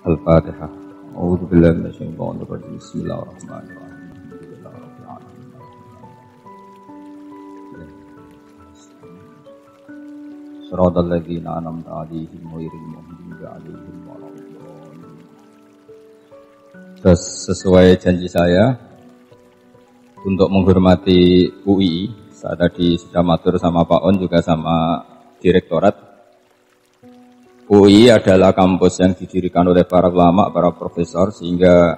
Al-Fatihah. A'udzu billahi minasyaitonir rajim. Bismillahirrahmanirrahim. Alhamdulillahirabbil alamin. Shiratal ladzina an'amta 'alaihim ghairil maghdubi 'alaihim waladdallin. Terus sesuai janji saya untuk menghormati UI, saya tadi sudah matur sama Pak On juga sama Direktorat. UI adalah kampus yang didirikan oleh para ulama, para profesor, sehingga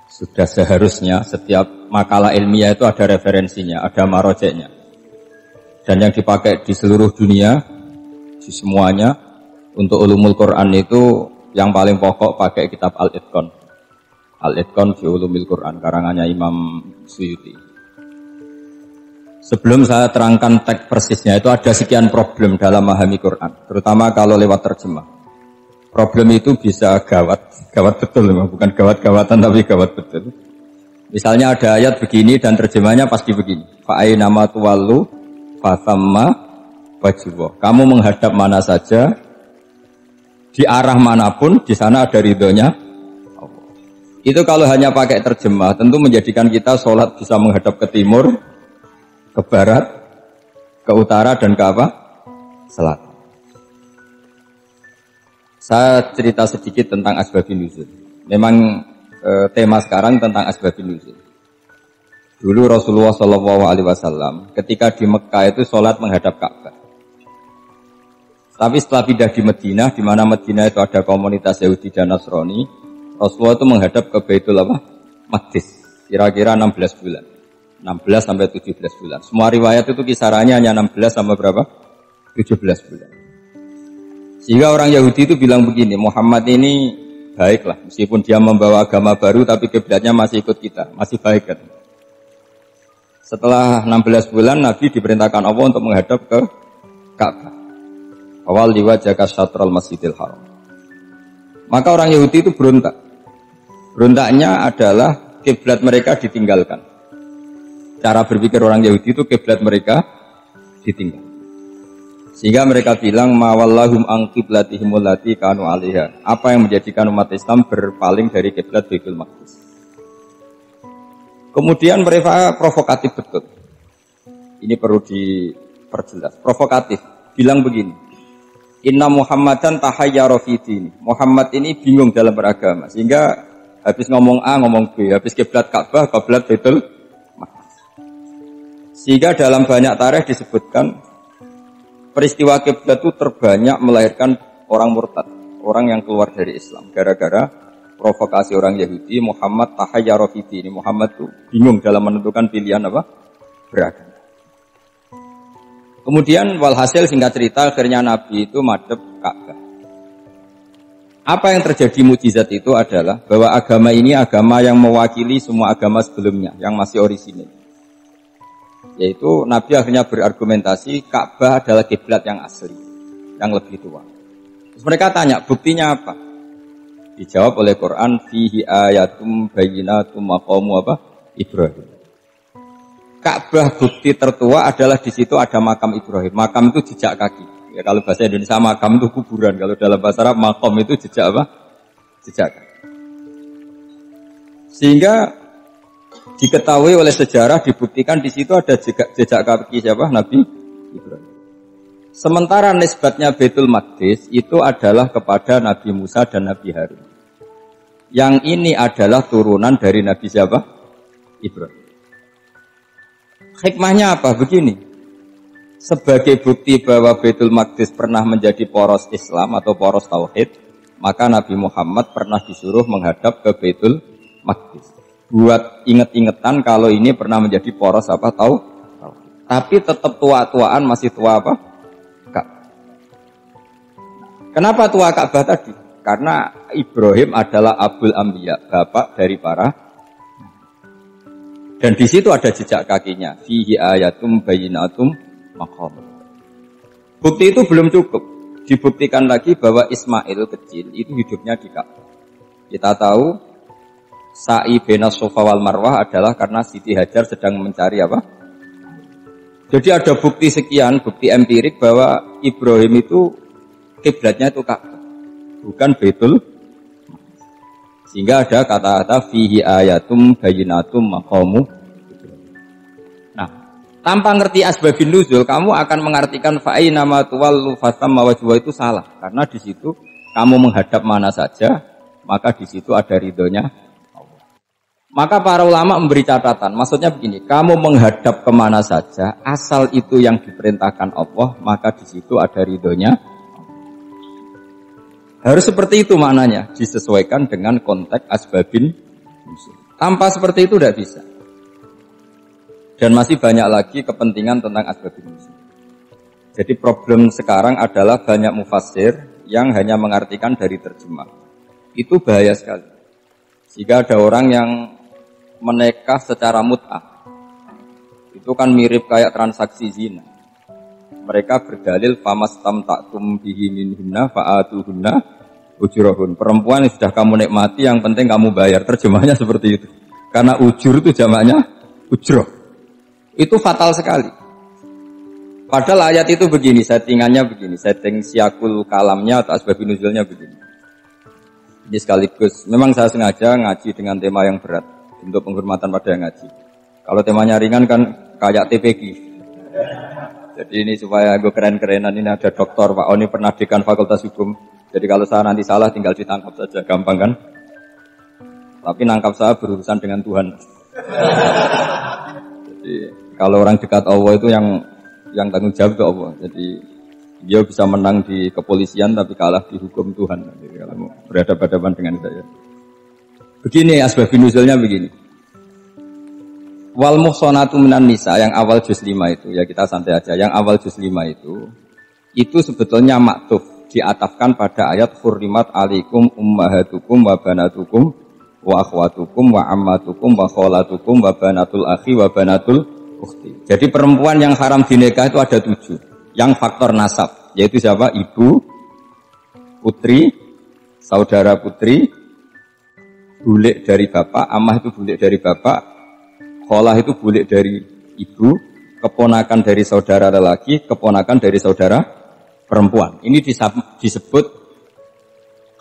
sudah seharusnya setiap makalah ilmiah itu ada referensinya, ada marojeknya. Dan yang dipakai di seluruh dunia, di semuanya, untuk ulumul Quran itu yang paling pokok pakai kitab Al-Itqan. Al-Itqan fi ulumil Quran, karangannya Imam Suyuti. Sebelum saya terangkan teks persisnya, itu ada sekian problem dalam memahami Quran, terutama kalau lewat terjemah. Problem itu bisa gawat betul, bukan gawat-gawatan tapi gawat betul. Misalnya ada ayat begini dan terjemahnya pasti begini. Fa'aina ma tuwallu fathamma wajhullah. Kamu menghadap mana saja, di arah manapun, di sana ada ridhonya Allah. Itu kalau hanya pakai terjemah, tentu menjadikan kita sholat bisa menghadap ke timur, ke barat, ke utara, dan ke apa? Selatan. Saya cerita sedikit tentang asbabun nuzul. Memang tema sekarang tentang asbabun nuzul. Dulu Rasulullah SAW ketika di Mekah itu sholat menghadap Ka'bah. Tapi setelah pindah di Madinah, di mana Madinah itu ada komunitas Yahudi dan Nasrani, Rasulullah itu menghadap ke Baitul Maqdis, kira-kira 16 bulan. 16 sampai 17 bulan. Semua riwayat itu kisarannya hanya 16 sampai berapa? 17 bulan. Sehingga orang Yahudi itu bilang begini, Muhammad ini baiklah, meskipun dia membawa agama baru tapi kiblatnya masih ikut kita, masih baik kan. Setelah 16 bulan Nabi diperintahkan Allah untuk menghadap ke Ka'bah. Awal liwajhaka syatral Masjidil Haram. Maka orang Yahudi itu berontak. Berontaknya adalah kiblat mereka ditinggalkan. Cara berpikir orang Yahudi itu kiblat mereka ditinggal. Sehingga mereka bilang mawallahum an qiblatihim allati kanu 'alaiha. Apa yang menjadikan umat Islam berpaling dari kiblat Baitul Maqdis. Kemudian mereka provokatif betul. Ini perlu diperjelas. Provokatif. Bilang begini. Inna Muhammadan tahayyara fi dini. Muhammad ini bingung dalam beragama. Sehingga habis ngomong A ngomong B, habis kiblat Ka'bah, kiblat Baitul Maqdis. Sehingga dalam banyak tarikh disebutkan peristiwa kiblat itu terbanyak melahirkan orang murtad, orang yang keluar dari Islam gara-gara provokasi orang Yahudi. Muhammad tahayyara fi dini. Muhammad itu bingung dalam menentukan pilihan apa? Beragama. Kemudian walhasil singkat cerita akhirnya Nabi itu madhep Ka'bah. Apa yang terjadi mukjizat itu adalah bahwa agama ini agama yang mewakili semua agama sebelumnya yang masih orisinil. Yaitu Nabi akhirnya berargumentasi Ka'bah adalah kiblat yang asli, yang lebih tua. Terus mereka tanya, buktinya apa? Dijawab oleh Quran, fihi ayatum bayyinatum maqamu apa? Ibrahim. Ka'bah bukti tertua adalah di situ ada makam Ibrahim. Makam itu jejak kaki. Ya, kalau bahasa Indonesia makam itu kuburan. Kalau dalam bahasa Arab maqam itu jejak apa? Jejak kaki. Sehingga diketahui oleh sejarah, dibuktikan di situ ada jejak kaki siapa? Nabi Ibrahim. Sementara nisbatnya Baitul Maqdis itu adalah kepada Nabi Musa dan Nabi Harun. Yang ini adalah turunan dari Nabi siapa? Ibrahim. Hikmahnya apa? Begini. Sebagai bukti bahwa Baitul Maqdis pernah menjadi poros Islam atau poros Tauhid, maka Nabi Muhammad pernah disuruh menghadap ke Baitul Maqdis. Buat inget-ingetan kalau ini pernah menjadi poros apa tahu. Tapi tetap tua-tuaan masih tua apa? Ka'bah. Kenapa tua Ka'bah tadi? Karena Ibrahim adalah Abul Anbiya, bapak dari para. Dan di situ ada jejak kakinya. Fihi ayatum bayyinatum maqam. Bukti itu belum cukup. Dibuktikan lagi bahwa Ismail kecil itu hidupnya di Ka'bah. Kita tahu sa'i bainas Safa wal Marwah adalah karena Siti Hajar sedang mencari apa? Jadi ada bukti sekian, bukti empirik bahwa Ibrahim itu kiblatnya itu Ka'bah. bukan Baitul. Sehingga ada kata-kata fihi ayatum bayyinatum maqamu. Nah, tanpa ngerti asbabun nuzul, kamu akan mengartikan fa'ina ma tuwallu fasamma wajhu itu salah. Karena di situ kamu menghadap mana saja, maka di situ ada ridhonya Allah. Maka para ulama memberi catatan, maksudnya begini, kamu menghadap kemana saja, asal itu yang diperintahkan Allah, maka di situ ada ridhonya. Harus seperti itu maknanya, disesuaikan dengan konteks asbabin nuzul. Tanpa seperti itu tidak bisa. Dan masih banyak lagi kepentingan tentang asbabin nuzul. Jadi problem sekarang adalah banyak mufassir yang hanya mengartikan dari terjemah. Itu bahaya sekali. Jika ada orang yang menikah secara mut'ah, itu kan mirip kayak transaksi zina. Mereka berdalil famastamta'tum bihi minhunna fa'atuhunna ujurahun. Perempuan yang sudah kamu nikmati, yang penting kamu bayar. Terjemahnya seperti itu. Karena ujur itu jamaknya ujroh. Itu fatal sekali. Padahal ayat itu begini, settingannya begini, setting siakul kalamnya atau asbabun nuzulnya begini. Ini sekaligus, memang saya sengaja ngaji dengan tema yang berat untuk penghormatan pada yang ngaji. Kalau temanya ringan kan kayak TPG. Jadi ini supaya gue keren-kerenan, ini ada doktor Pak Oni pernah dekan Fakultas Hukum. Jadi kalau saya nanti salah tinggal ditangkap saja, gampang kan? Tapi nangkap saya berurusan dengan Tuhan. Jadi kalau orang dekat Allah itu yang tanggung jawab itu Allah. Jadi dia bisa menang di kepolisian tapi kalah di hukum Tuhan. Jadi kalau berhadapan-hadapan dengan saya. Begini asbabun nuzulnya begini. Wal muhsanatu minan nisa yang awal juz 5 itu, ya kita santai aja. Yang awal juz 5 itu sebetulnya maktuf, diatafkan pada ayat hurrimat alaikum ummahatukum wa banatukum wa akhwatukum wa ammatukum wa kholatukum wa banatul akhi wa banatul ukhti. Jadi perempuan yang haram dinikah itu ada 7. Yang faktor nasab, yaitu siapa? Ibu, putri, saudara putri, bulik dari bapak, amah itu bulik dari bapak, kholah itu bulik dari ibu, keponakan dari saudara lelaki, keponakan dari saudara perempuan. Ini disebut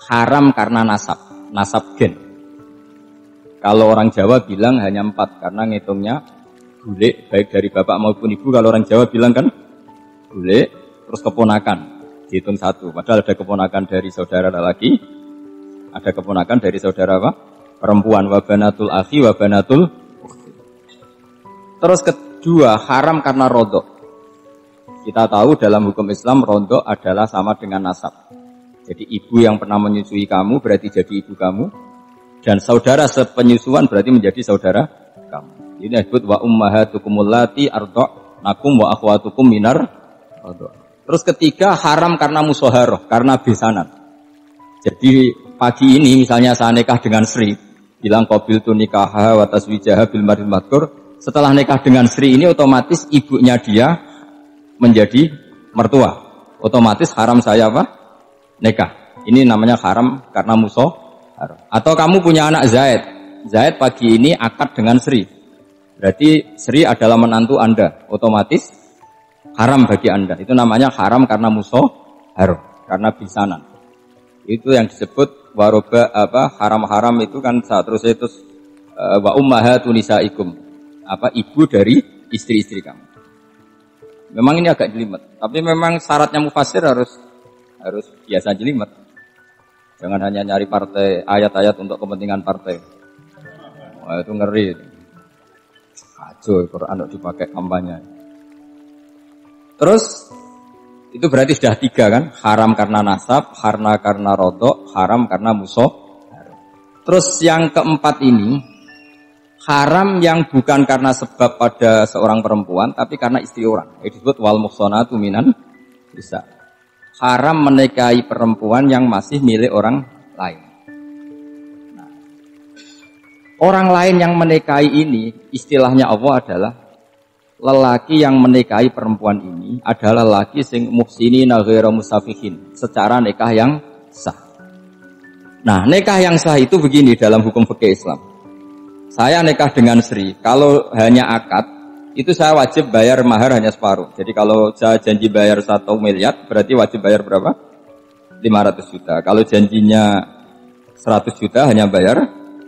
haram karena nasab gen. Kalau orang Jawa bilang hanya 4 karena ngitungnya bulik baik dari bapak maupun ibu. Kalau orang Jawa bilang kan bulik terus keponakan dihitung 1. Padahal ada keponakan dari saudara lelaki, ada keponakan dari saudara apa? Perempuan. Wa banatul akhi wa banatul. Terus kedua, haram karena rodok. Kita tahu dalam hukum Islam rodok adalah sama dengan nasab. Jadi ibu yang pernah menyusui kamu berarti jadi ibu kamu. Dan saudara sepenyusuan berarti menjadi saudara kamu. Ini disebut wa ummahatukumul lati arda'nakum wa akhwatukum minar rodok. Terus ketiga, haram karena musoharoh, karena besanan. Jadi pagi ini misalnya saya nikah dengan Sri, bilang qabil tu nikaha wa taswijaha bil maril madkur. Setelah nikah dengan Sri ini otomatis ibunya dia menjadi mertua. Otomatis haram saya apa? Nikah. Ini namanya haram karena musoharoh. Atau kamu punya anak Zaid. Zaid pagi ini akad dengan Sri. Berarti Sri adalah menantu Anda. Otomatis haram bagi Anda. Itu namanya haram karena musoharoh, karena bisanan. Itu yang disebut waroba haram-haram itu kan terusnya itu wa ummahatu nisaikum. Ibu dari istri-istri kamu. Memang ini agak jelimet, tapi memang syaratnya mufassir harus biasa jelimet. Jangan hanya nyari partai ayat-ayat untuk kepentingan partai. Wah, itu ngeri. Kacau Quran dipakai kampanye. Terus itu berarti sudah 3 kan? Haram karena nasab, karena rodok, haram karena musuh. Terus yang keempat ini haram yang bukan karena sebab pada seorang perempuan, tapi karena istri orang. Itu disebut wal muhsanatu minan nisa. Haram menikahi perempuan yang masih milik orang lain. Nah, orang lain yang menikahi ini, istilahnya Allah adalah lelaki yang menikahi perempuan ini adalah lelaki sing muhsinina ghairu musafihin, secara nikah yang sah. Nah, nikah yang sah itu begini dalam hukum fikih Islam. Saya nikah dengan Sri, kalau hanya akad, itu saya wajib bayar mahar hanya separuh. Jadi kalau saya janji bayar 1 miliar, berarti wajib bayar berapa? 500 juta. Kalau janjinya 100 juta hanya bayar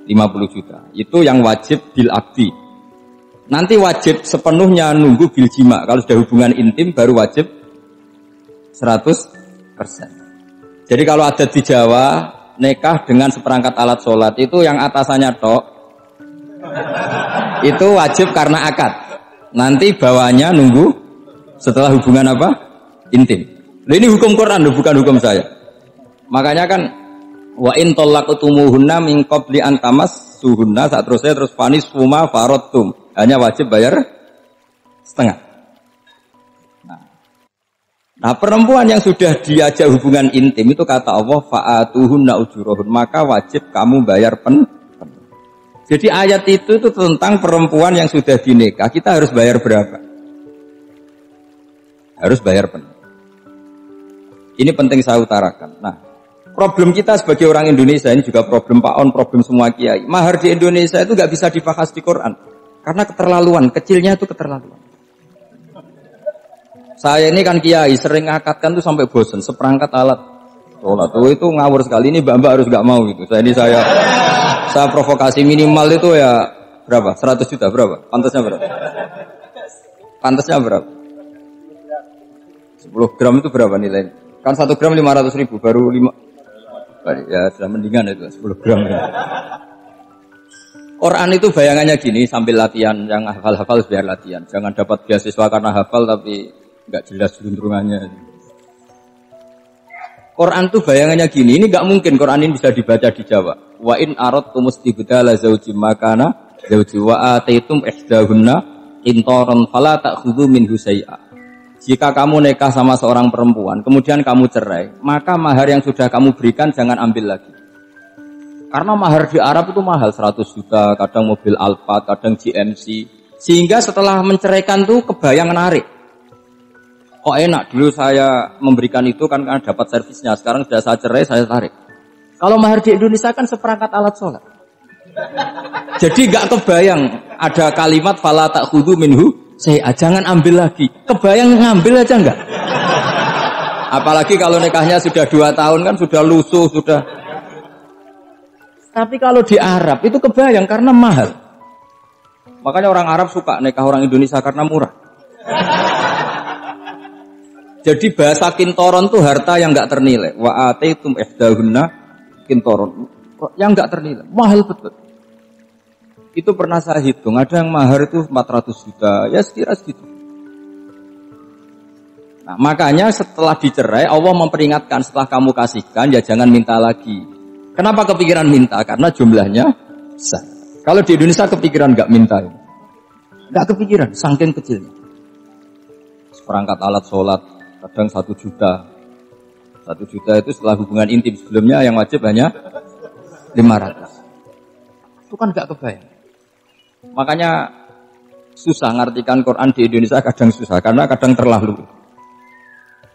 50 juta. Itu yang wajib bil akdi. Nanti wajib sepenuhnya nunggu bil jima. Kalau sudah hubungan intim baru wajib 100%. Jadi kalau ada di Jawa nikah dengan seperangkat alat sholat itu yang atasannya tok itu wajib karena akad. Nanti bawahnya nunggu setelah hubungan apa? Intim. Nah, ini hukum Quran bukan hukum saya. Makanya kan wa in talaqtumuhunna min qabli an tamassuhunna saat terus fanis fuma faradtum. Hanya wajib bayar setengah. Nah, perempuan yang sudah diajak hubungan intim itu kata Allah fa'atuhunna ujurahun, maka wajib kamu bayar penuh. Jadi ayat itu tentang perempuan yang sudah dinikah, kita harus bayar berapa? Harus bayar penuh. Ini penting saya utarakan. Nah, problem kita sebagai orang Indonesia ini juga problem Pak On, problem semua kiai. Mahar di Indonesia itu nggak bisa dibahas di Quran karena keterlaluan, kecilnya itu keterlaluan. Saya ini kan kiai, sering ngakatkan tuh sampai bosan, seperangkat alat sholat itu ngawur sekali. Ini mbak-mbak harus nggak mau gitu. Saya provokasi minimal itu ya berapa? 100 juta berapa? Pantasnya berapa? Pantasnya berapa? 10 gram itu berapa nilainya? Kan 1 gram 500 ribu, baru 5. Ya sudah mendingan itu 10 gram. Quran itu bayangannya gini, sambil latihan, yang hafal-hafal biar latihan. Jangan dapat beasiswa karena hafal tapi nggak jelas juntrungannya. Quran tuh bayangannya gini, ini nggak mungkin Quran ini bisa dibaca di Jawa. Wa in aradtum istibdala zaujim makana zauji wa ataitum ihdahunna qintaran fala ta'khudhu minhu syai'a. Jika kamu nikah sama seorang perempuan, kemudian kamu cerai, maka mahar yang sudah kamu berikan jangan ambil lagi. Karena mahar di Arab itu mahal, 100 juta, kadang mobil Alphard, kadang GMC. Sehingga setelah menceraikan tuh kebayang narik. Kok enak, dulu saya memberikan itu kan karena dapat servisnya. Sekarang sudah saya cerai, saya tarik. Kalau mahar di Indonesia kan seperangkat alat sholat. Jadi gak kebayang ada kalimat fala ta'khudhu minhu saya jangan ambil lagi. Kebayang ngambil aja enggak? Apalagi kalau nikahnya sudah 2 tahun kan sudah lusuh, sudah. Tapi kalau di Arab itu kebayang karena mahal. Makanya orang Arab suka nikah orang Indonesia karena murah. Jadi bahasa kintoron itu harta yang enggak ternilai. Wa ataitum ihdahunna kintoron. Yang enggak ternilai, mahal betul. Itu pernah saya hitung, ada yang mahar itu 400 juta, ya sekira segitu. Nah, makanya setelah dicerai, Allah memperingatkan setelah kamu kasihkan, ya jangan minta lagi. Kenapa kepikiran minta? Karena jumlahnya besar. Kalau di Indonesia kepikiran enggak minta. Enggak kepikiran, saking kecilnya. Seperangkat alat sholat, kadang 1 juta. 1 juta itu setelah hubungan intim, sebelumnya yang wajib hanya 500. Itu kan enggak kebayang. Makanya susah ngartikan Quran di Indonesia, kadang susah karena kadang terlalu.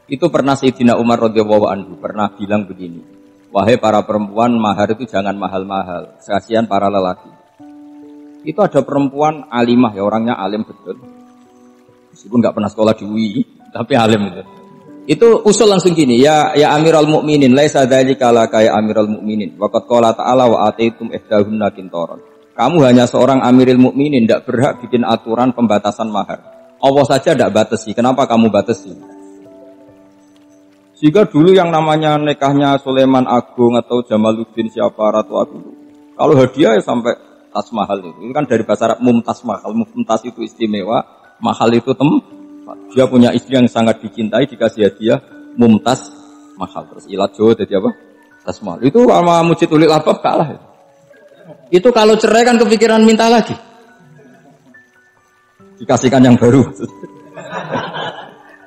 Itu pernah Sayyidina Umar radhiyallahu anhu pernah bilang begini, wahai para perempuan, mahar itu jangan mahal-mahal, kasihan para lelaki. Itu ada perempuan alimah ya, orangnya alim betul, meskipun nggak pernah sekolah di UI, tapi alim itu. Itu usul langsung gini, ya Amirul Mukminin, laisa dzalika laka ya Amirul Mukminin, waqad qala ta'ala wa ataitum ihdahunna qintaran. Kamu hanya seorang Amirul Mukminin, tidak berhak bikin aturan pembatasan mahar. Allah saja tidak batasi, kenapa kamu batasi? Jika dulu yang namanya nikahnya Sulaiman Agung atau Jamaluddin siapa Ratu Agung, kalau hadiah ya sampai tas mahal itu kan dari bahasa Arab mumtaz mahal. Mumtaz itu istimewa, mahal itu tempat. Dia punya istri yang sangat dicintai, dikasih hadiah mumtaz mahal. Terus ilat Jawa jadi apa? Tas mahal. Itu sama Mujid Ulil Albab kalah ya. Itu kalau cerai kan kepikiran minta lagi. Dikasihkan yang baru.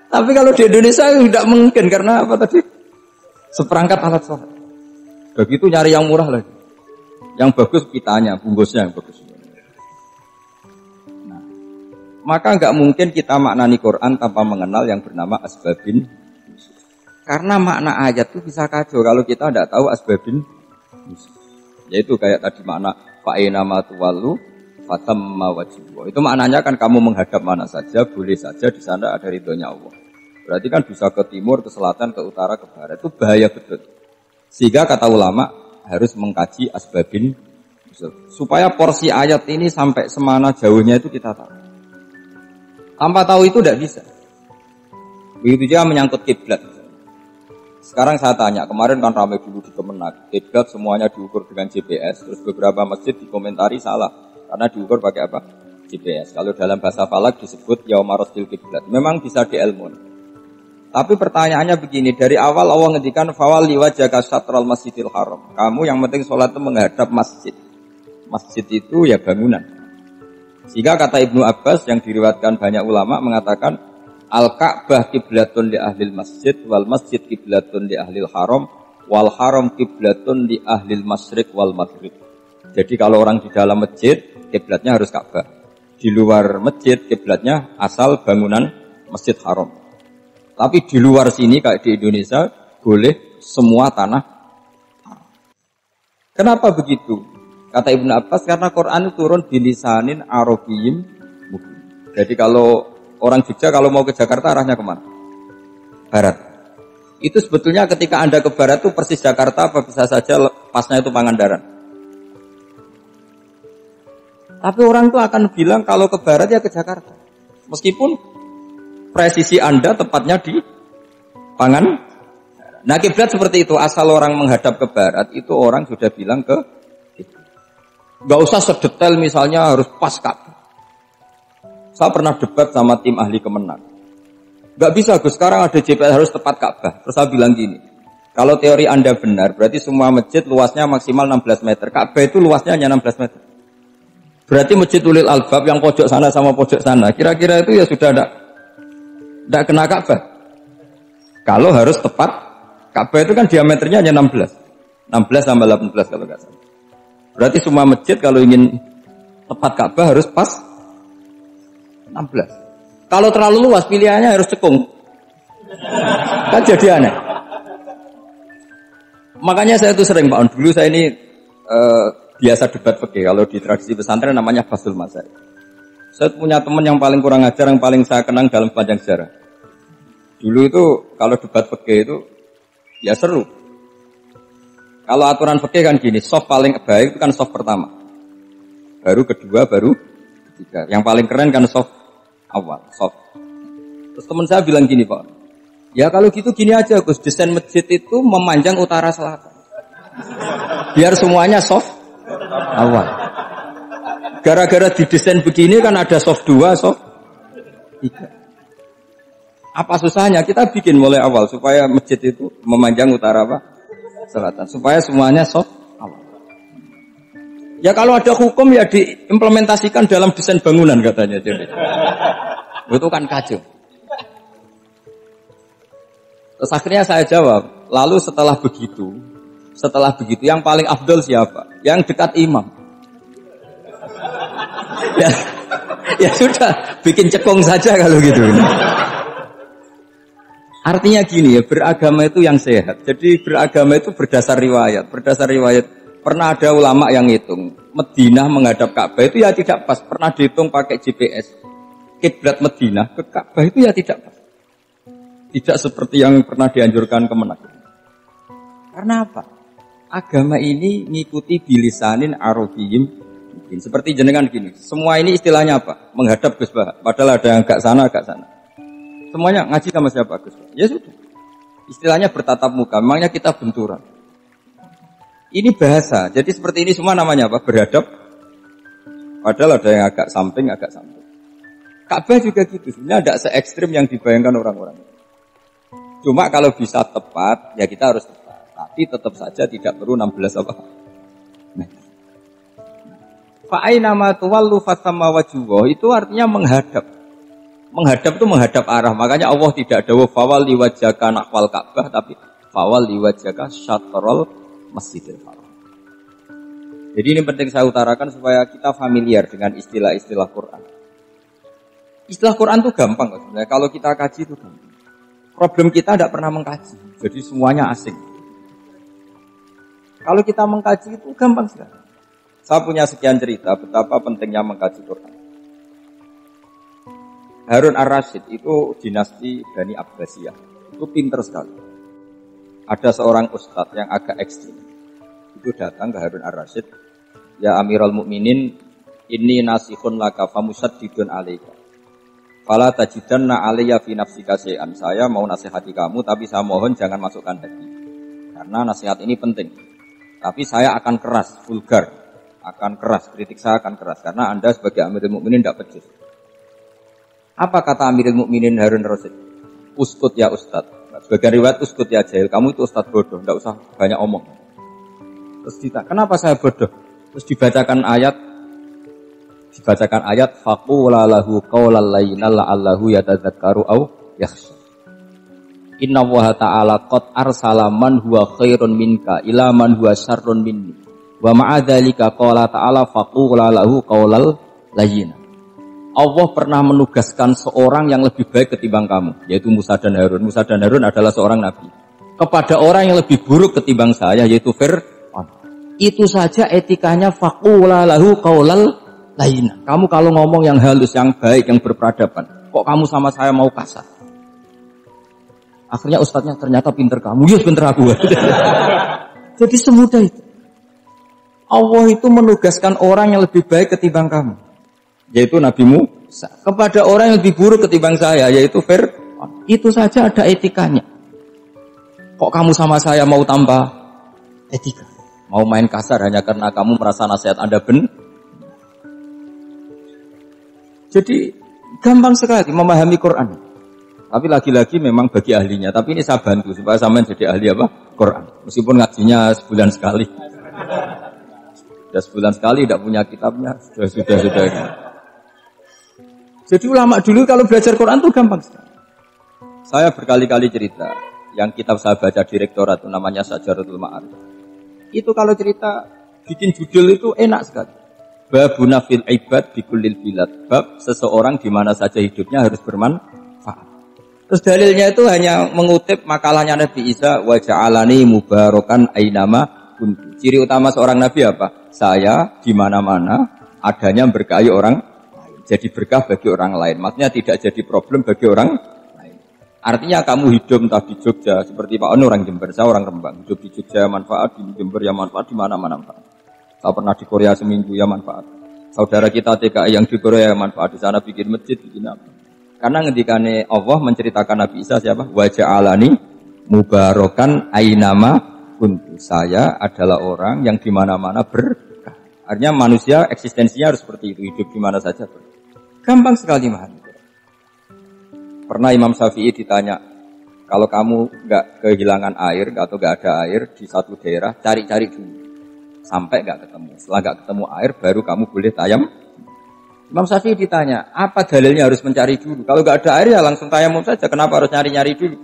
Tapi kalau di Indonesia tidak mungkin karena apa tadi? Seperangkat alat sholat. Begitu nyari yang murah lagi. Yang bagus pitanya, bungkusnya yang bagus. Nah, maka nggak mungkin kita maknani Quran tanpa mengenal yang bernama asbabin. Karena makna ayat itu bisa kacau kalau kita tidak tahu asbabin. Yaitu kayak tadi makna fa'ina ma tuwallu fatamma wajhu. Itu maknanya kan kamu menghadap mana saja, boleh saja di sana ada ridhonya Allah. Berarti kan bisa ke timur, ke selatan, ke utara, ke barat. Itu bahaya betul. Sehingga kata ulama harus mengkaji asbabin supaya porsi ayat ini sampai semana jauhnya itu kita tahu. Tanpa tahu itu tidak bisa. Begitu juga menyangkut kiblat. Sekarang saya tanya, kemarin kan ramai dulu di Kemenak, kiblat semuanya diukur dengan GPS, terus beberapa masjid dikomentari salah karena diukur pakai apa? GPS. Kalau dalam bahasa falak disebut yaumarostil kiblat. Memang bisa diilmun. Tapi pertanyaannya begini, dari awal Allah ngendikan fawalli wajhaka syatral masjidil haram. Kamu yang penting sholat itu menghadap masjid. Masjid itu ya bangunan. Sehingga kata Ibnu Abbas yang diriwayatkan banyak ulama mengatakan al-Ka'bah kiblatun li ahlil masjid wal masjid kiblatun li ahlil haram wal haram kiblatun li ahlil masyriq wal maghrib. Jadi kalau orang di dalam masjid kiblatnya harus Ka'bah. Di luar masjid kiblatnya asal bangunan Masjid Haram. Tapi di luar sini kayak di Indonesia boleh semua tanah. Kenapa begitu? Kata Ibnu Abbas karena Quran itu turun bilisanin arabiyyin mubin. Jadi kalau orang Jogja kalau mau ke Jakarta arahnya kemana? Barat. Itu sebetulnya ketika Anda ke barat itu persis Jakarta apa bisa saja pasnya itu Pangandaran. Tapi orang itu akan bilang kalau ke barat ya ke Jakarta. Meskipun presisi Anda tepatnya di Pangandaran. Nah kiblat seperti itu, asal orang menghadap ke barat itu orang sudah bilang ke nggak usah sedetail misalnya harus pas Ka'bah. Saya pernah debat sama tim ahli Kemenak. Nggak bisa Gus, sekarang ada GPS harus tepat Ka'bah. Terus saya bilang gini, kalau teori Anda benar, berarti semua masjid luasnya maksimal 16 meter. Ka'bah itu luasnya hanya 16 meter. Berarti Masjid Ulil Albab yang pojok sana sama pojok sana, kira-kira itu ya sudah tidak kena Ka'bah. Kalau harus tepat, Ka'bah itu kan diameternya hanya 16 sampai 18 kalau nggak salah. Berarti semua masjid kalau ingin tepat Ka'bah harus pas 16. Kalau terlalu luas pilihannya harus cekung. Kan jadi aneh. Makanya saya itu sering Pak, dulu saya ini biasa debat fikih. Kalau di tradisi pesantren namanya Fasul Masail. Saya punya teman yang paling kurang ajar, yang paling saya kenang dalam panjang sejarah. Dulu itu kalau debat fikih itu ya seru. Kalau aturan fikih kan gini, soft paling baik itu kan soft pertama. Baru kedua, baru ketiga. Yang paling keren kan soft awal, soft. Terus teman saya bilang gini Pak, ya kalau gitu gini aja Gus, desain masjid itu memanjang utara selatan. Biar semuanya soft awal. Gara-gara didesain begini kan ada soft 2, soft 3. Apa susahnya? Kita bikin mulai awal supaya masjid itu memanjang utara apa? Selatan. Supaya semuanya soft awal. Ya kalau ada hukum ya diimplementasikan dalam desain bangunan katanya. Jadi. Itu kan kacau. Terus akhirnya saya jawab, lalu setelah begitu yang paling afdol siapa? Yang dekat imam. Ya sudah, bikin cekung saja kalau gitu. Artinya gini ya, beragama itu yang sehat. Jadi beragama itu berdasar riwayat. Berdasar riwayat, pernah ada ulama yang ngitung Madinah menghadap Ka'bah itu ya tidak pas. Pernah dihitung pakai GPS. Kiblat Madinah ke Ka'bah itu ya tidak pas. Tidak seperti yang pernah dianjurkan Kemenak. Karena apa? Agama ini ngikuti bilisanin arabiyyin. Seperti jenengan gini. Semua ini istilahnya apa? Menghadap Gus Bah. Padahal ada yang agak sana, agak sana. Semuanya ngaji sama siapa Gus? Ya sudah. Istilahnya bertatap muka. Memangnya kita benturan. Ini bahasa. Jadi seperti ini semua namanya apa? Berhadap. Padahal ada yang agak samping, agak samping. Ka'bah juga gitu. Sebenarnya tidak se-ekstrim yang dibayangkan orang-orang. Cuma kalau bisa tepat, ya kita harus tepat. Tapi tetap saja tidak perlu 16 apa? Fa'aina ma tuwallu fathamma wajhuhu. Itu artinya menghadap. Menghadap itu menghadap arah. Makanya Allah tidak dawuh fawalli wajhaka nahwal Ka'bah, tapi fawalli wajhaka syatrul Masjidil Haram. Jadi ini penting saya utarakan supaya kita familiar dengan istilah-istilah Quran. Istilah Quran itu gampang sebenarnya. Kalau kita kaji itu gampang. Problem kita tidak pernah mengkaji. Jadi semuanya asing. Kalau kita mengkaji itu gampang sekali. Saya punya sekian cerita betapa pentingnya mengkaji Quran. Harun Ar-Rasyid itu dinasti Bani Abbasiyah. Itu pinter sekali. Ada seorang ustadz yang agak ekstrim. Itu datang ke Harun Ar-Rasyid, ya Amirul Mukminin, inni nasihun laka famusaddidun alaika. Fala tajidanna alayya fi nafsika syai'an. Saya mau nasihati kamu, tapi saya mohon jangan masukkan hati. Karena nasihat ini penting. Tapi saya akan keras, vulgar. Akan keras, kritik saya akan keras. Karena Anda sebagai Amirul Mukminin tidak pecus. Apa kata Amirul Mukminin Harun Ar-Rasyid? Uskut ya Ustadz. Sebagai riwayat uskut ya jahil. Kamu itu Ustadz bodoh, tidak usah banyak omong. Terus ditanya, kenapa saya bodoh? Terus dibacakan ayat faqula lahu qaulal layyinal la'allahu yatadzakkaru aw yakhsha. Inna Allaha ta'ala qad arsala man huwa khairun minka ila man huwa syarrun minni. Wa ma'a dzalika qala ta'ala faqula lahu qaulal layyin. Allah pernah menugaskan seorang yang lebih baik ketimbang kamu, yaitu Musa dan Harun. Musa dan Harun adalah seorang nabi. Kepada orang yang lebih buruk ketimbang saya, yaitu Fir'aun. Itu saja etikanya faqula lahu qaulal layyin. Kamu kalau ngomong yang halus, yang baik, yang berperadaban, kok kamu sama saya mau kasar? Akhirnya ustadznya ternyata pinter kamu. Yes, pinter aku. Jadi semudah itu. Allah itu menugaskan orang yang lebih baik ketimbang kamu, yaitu Nabi Musa, kepada orang yang lebih buruk ketimbang saya, yaitu Fir'aun. Itu saja ada etikanya. Kok kamu sama saya mau tambah etika? Mau main kasar hanya karena kamu merasa nasihat Anda benar? Jadi gampang sekali memahami Quran. Tapi lagi-lagi memang bagi ahlinya. Tapi ini saya bantu supaya sampean jadi ahli apa? Quran. Meskipun ngajinya sebulan sekali. Sudah sebulan sekali tidak punya kitabnya. Sudah. Jadi ulama dulu kalau belajar Quran itu gampang sekali. Saya berkali-kali cerita, yang kitab saya baca direktorat itu namanya Sajaratul Ma'arif. Itu kalau cerita bikin judul itu enak sekali. Babuna fil ibad bikullil bilad. Bab seseorang di mana saja hidupnya harus bermanfaat. Terus dalilnya itu hanya mengutip makalahnya Nabi Isa, wa ja'alani mubarakan ainama kuntu. Ciri utama seorang nabi apa? Saya di mana-mana adanya berkahi orang. Jadi berkah bagi orang lain. Maksudnya tidak jadi problem bagi orang lain. Artinya kamu hidup entah di Jogja, seperti Pak Ono orang Jember, saya orang Rembang. Hidup di Jogja manfaat, di Jember ya manfaat, di mana-mana manfaat. Saya pernah di Korea seminggu ya manfaat. Saudara kita TKI yang di Korea ya manfaat. Di sana bikin masjid, bikin apa. Karena ketikane Allah menceritakan Nabi Isa siapa? Wa ja'alani mubarakan ainama kuntu. Saya adalah orang yang di mana-mana berkah. Artinya manusia eksistensinya harus seperti itu, hidup di mana saja berkah. Gampang sekali memahami. Pernah Imam Syafi'i ditanya, kalau kamu nggak kehilangan air atau nggak ada air di satu daerah, cari-cari dulu sampai nggak ketemu. Setelah nggak ketemu air, baru kamu boleh tayam. Imam Syafi'i ditanya, apa dalilnya harus mencari dulu? Kalau nggak ada air ya langsung tayamum saja. Kenapa harus nyari-nyari dulu?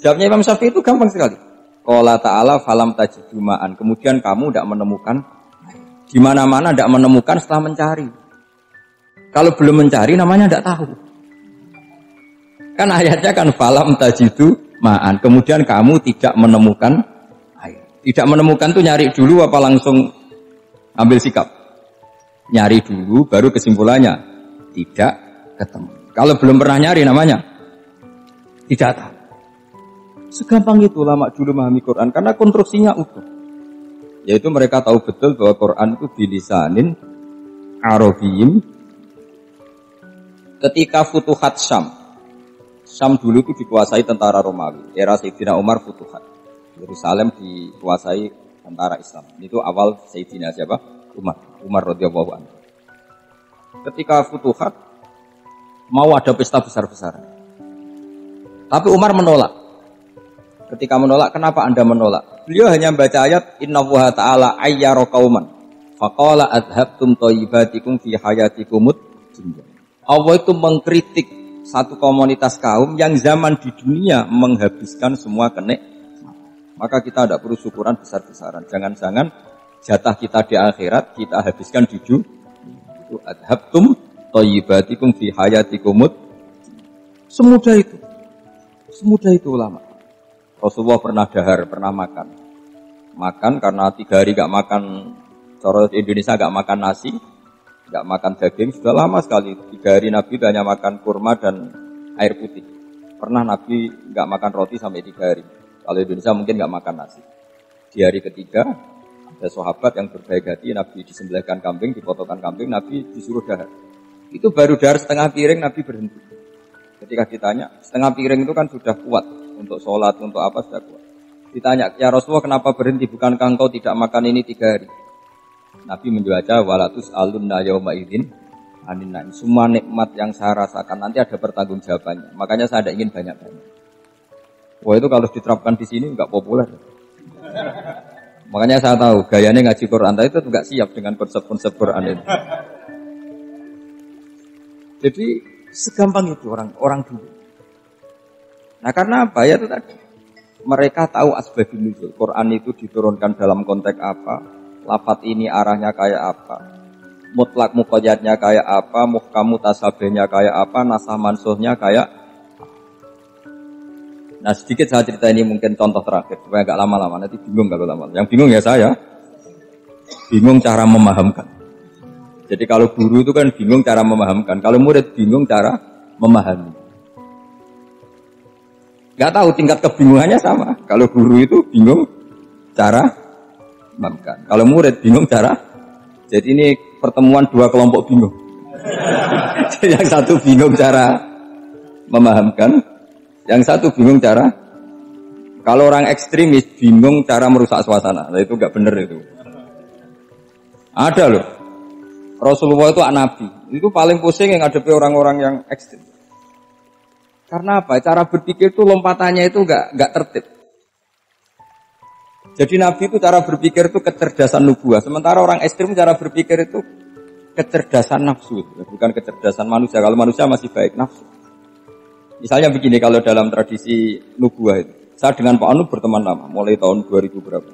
Jawabnya Imam Syafi'i itu gampang sekali. Qala ta'ala falam tajidu ma'an. Kemudian kamu tidak menemukan air. Di mana-mana tidak menemukan setelah mencari. Kalau belum mencari namanya tidak tahu. Kan ayatnya kan falam tajidu ma'an. Kemudian kamu tidak menemukan air. Tidak menemukan tuh nyari dulu apa langsung ambil sikap? Nyari dulu baru kesimpulannya tidak ketemu. Kalau belum pernah nyari namanya tidak tahu. Segampang itu ulama dulu memahami Quran karena konstruksinya utuh. Yaitu mereka tahu betul bahwa Quran itu bilisanin Arabiyyin. Ketika Futuhat Syam dulu itu dikuasai tentara Romawi. Era Sayyidina Umar Futuhat. Yerusalem dikuasai tentara Islam. Itu awal Sayyidina siapa? Umar radhiyallahu anhu. Ketika Futuhat mau ada pesta besar-besaran. Tapi Umar menolak. Ketika menolak, kenapa Anda menolak? Beliau hanya membaca ayat Innallaha ta'ala ayyara qauman faqala adhabtum thayyibatikum fi hayatikumud dunya. Allah itu mengkritik satu komunitas kaum yang zaman di dunia menghabiskan semua kenikmatan. Maka kita tidak perlu syukuran besar-besaran. Jangan-jangan jatah kita di akhirat kita habiskan di dunia. Itu adhabtum thayyibatikum fi hayatikumud. Semudah itu. Semudah itu ulama. Rasulullah pernah dahar, pernah makan. Makan karena 3 hari gak makan, cara Indonesia gak makan nasi. nggak makan daging sudah lama sekali. 3 hari Nabi itu hanya makan kurma dan air putih. Pernah Nabi nggak makan roti sampai 3 hari. Kalau Indonesia mungkin nggak makan nasi. Di hari ketiga ada sahabat yang berbaik hati, Nabi disembelihkan kambing, dipotongkan kambing, Nabi disuruh dahar. Itu baru dahar setengah piring, Nabi berhenti. Ketika ditanya, setengah piring itu kan sudah kuat untuk sholat, untuk apa sudah kuat. Ditanya, ya Rasulullah kenapa berhenti? Bukankah engkau tidak makan ini 3 hari? Nabi menjawab, walatus alunna yauma idzin anin naim. Semua nikmat yang saya rasakan nanti ada pertanggungjawabannya. Makanya saya tidak ingin banyak-banyak. Wah itu kalau diterapkan di sini enggak populer. Makanya saya tahu gayanya ngaji Quran itu enggak siap dengan konsep-konsep Quran itu. Jadi segampang itu orang dulu. Nah karena apa ya itu tadi. Mereka tahu asbabun nuzul. Quran itu diturunkan dalam konteks apa? Lafaz ini arahnya kayak apa? Mutlak muqayyadnya kayak apa? Muhkam mutasabihnya kayak apa? Nasah mansuhnya kayak. Nah sedikit saya cerita ini mungkin contoh terakhir supaya agak lama-lama, nanti bingung kalau lama. Yang bingung ya saya, bingung cara memahamkan. Jadi kalau guru itu kan bingung cara memahamkan, kalau murid bingung cara memahami. Gak tahu tingkat kebingungannya sama. Kalau guru itu bingung cara memahamkan, kalau murid bingung cara. Jadi ini pertemuan 2 kelompok bingung. Yang satu bingung cara memahamkan. Yang satu bingung cara, kalau orang ekstremis bingung cara merusak suasana, nah, itu nggak bener itu. Ada loh, Rasulullah itu Nabi, itu paling pusing yang ngadepi orang-orang yang ekstrim. Karena apa? Cara berpikir itu lompatannya itu nggak tertib. Jadi Nabi itu cara berpikir itu kecerdasan nubuah, sementara orang ekstrim cara berpikir itu kecerdasan nafsu, bukan kecerdasan manusia. Kalau manusia masih baik nafsu. Misalnya begini, kalau dalam tradisi nubuah itu, saya dengan Pak Anu berteman lama, mulai tahun 2000 berapa.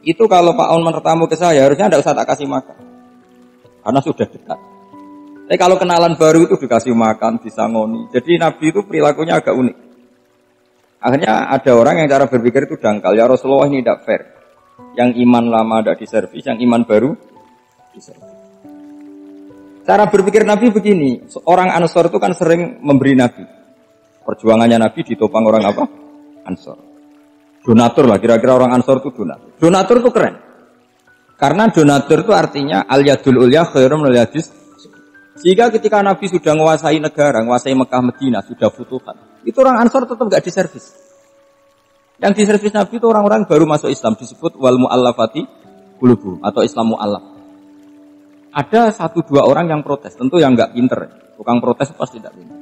Itu kalau Pak Anu bertamu ke saya, harusnya tidak usah tak kasih makan. Karena sudah dekat. Tapi kalau kenalan baru itu dikasih makan, disangoni. Jadi Nabi itu perilakunya agak unik. Akhirnya ada orang yang cara berpikir itu dangkal. Ya Rasulullah ini tidak fair. Yang iman lama tidak diservis, yang iman baru diservis. Cara berpikir Nabi begini, orang Ansor itu kan sering memberi Nabi. Perjuangannya Nabi ditopang orang apa? Ansor. Donatur lah, kira-kira orang Ansor itu donatur. Donatur itu keren. Karena donatur itu artinya al-yadul ulya khairum minal yadis. Sehingga ketika Nabi sudah menguasai negara, menguasai Mekah Medina, sudah futuhat, itu orang Ansor tetap enggak diservis. Yang diservis Nabi itu orang-orang baru masuk Islam, disebut wal mu'allafati qulubuhum atau Islam mu'allaf. Ada 1-2 orang yang protes, tentu yang enggak pinter. Tukang protes pasti tidak pinter.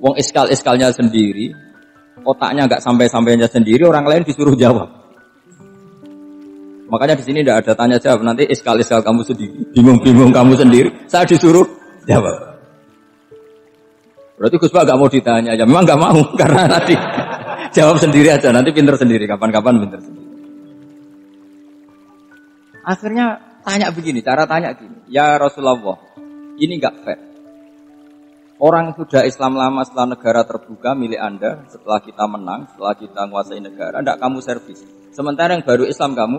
Wong iskal-iskalnya sendiri, otaknya enggak sampai-sampainya sendiri, orang lain disuruh jawab. Makanya di sini tidak ada tanya jawab, nanti iskal-iskal kamu sendiri, bingung-bingung kamu sendiri, saya disuruh jawab. Berarti Gus Pak enggak mau ditanya, ya memang enggak mau karena tadi jawab sendiri aja, nanti pinter sendiri, kapan-kapan pinter sendiri. Akhirnya tanya begini, cara tanya gini, ya Rasulullah, ini enggak fair. Orang sudah Islam lama setelah negara terbuka milik Anda, setelah kita menang, setelah kita menguasai negara, tidak kamu servis. Sementara yang baru Islam kamu,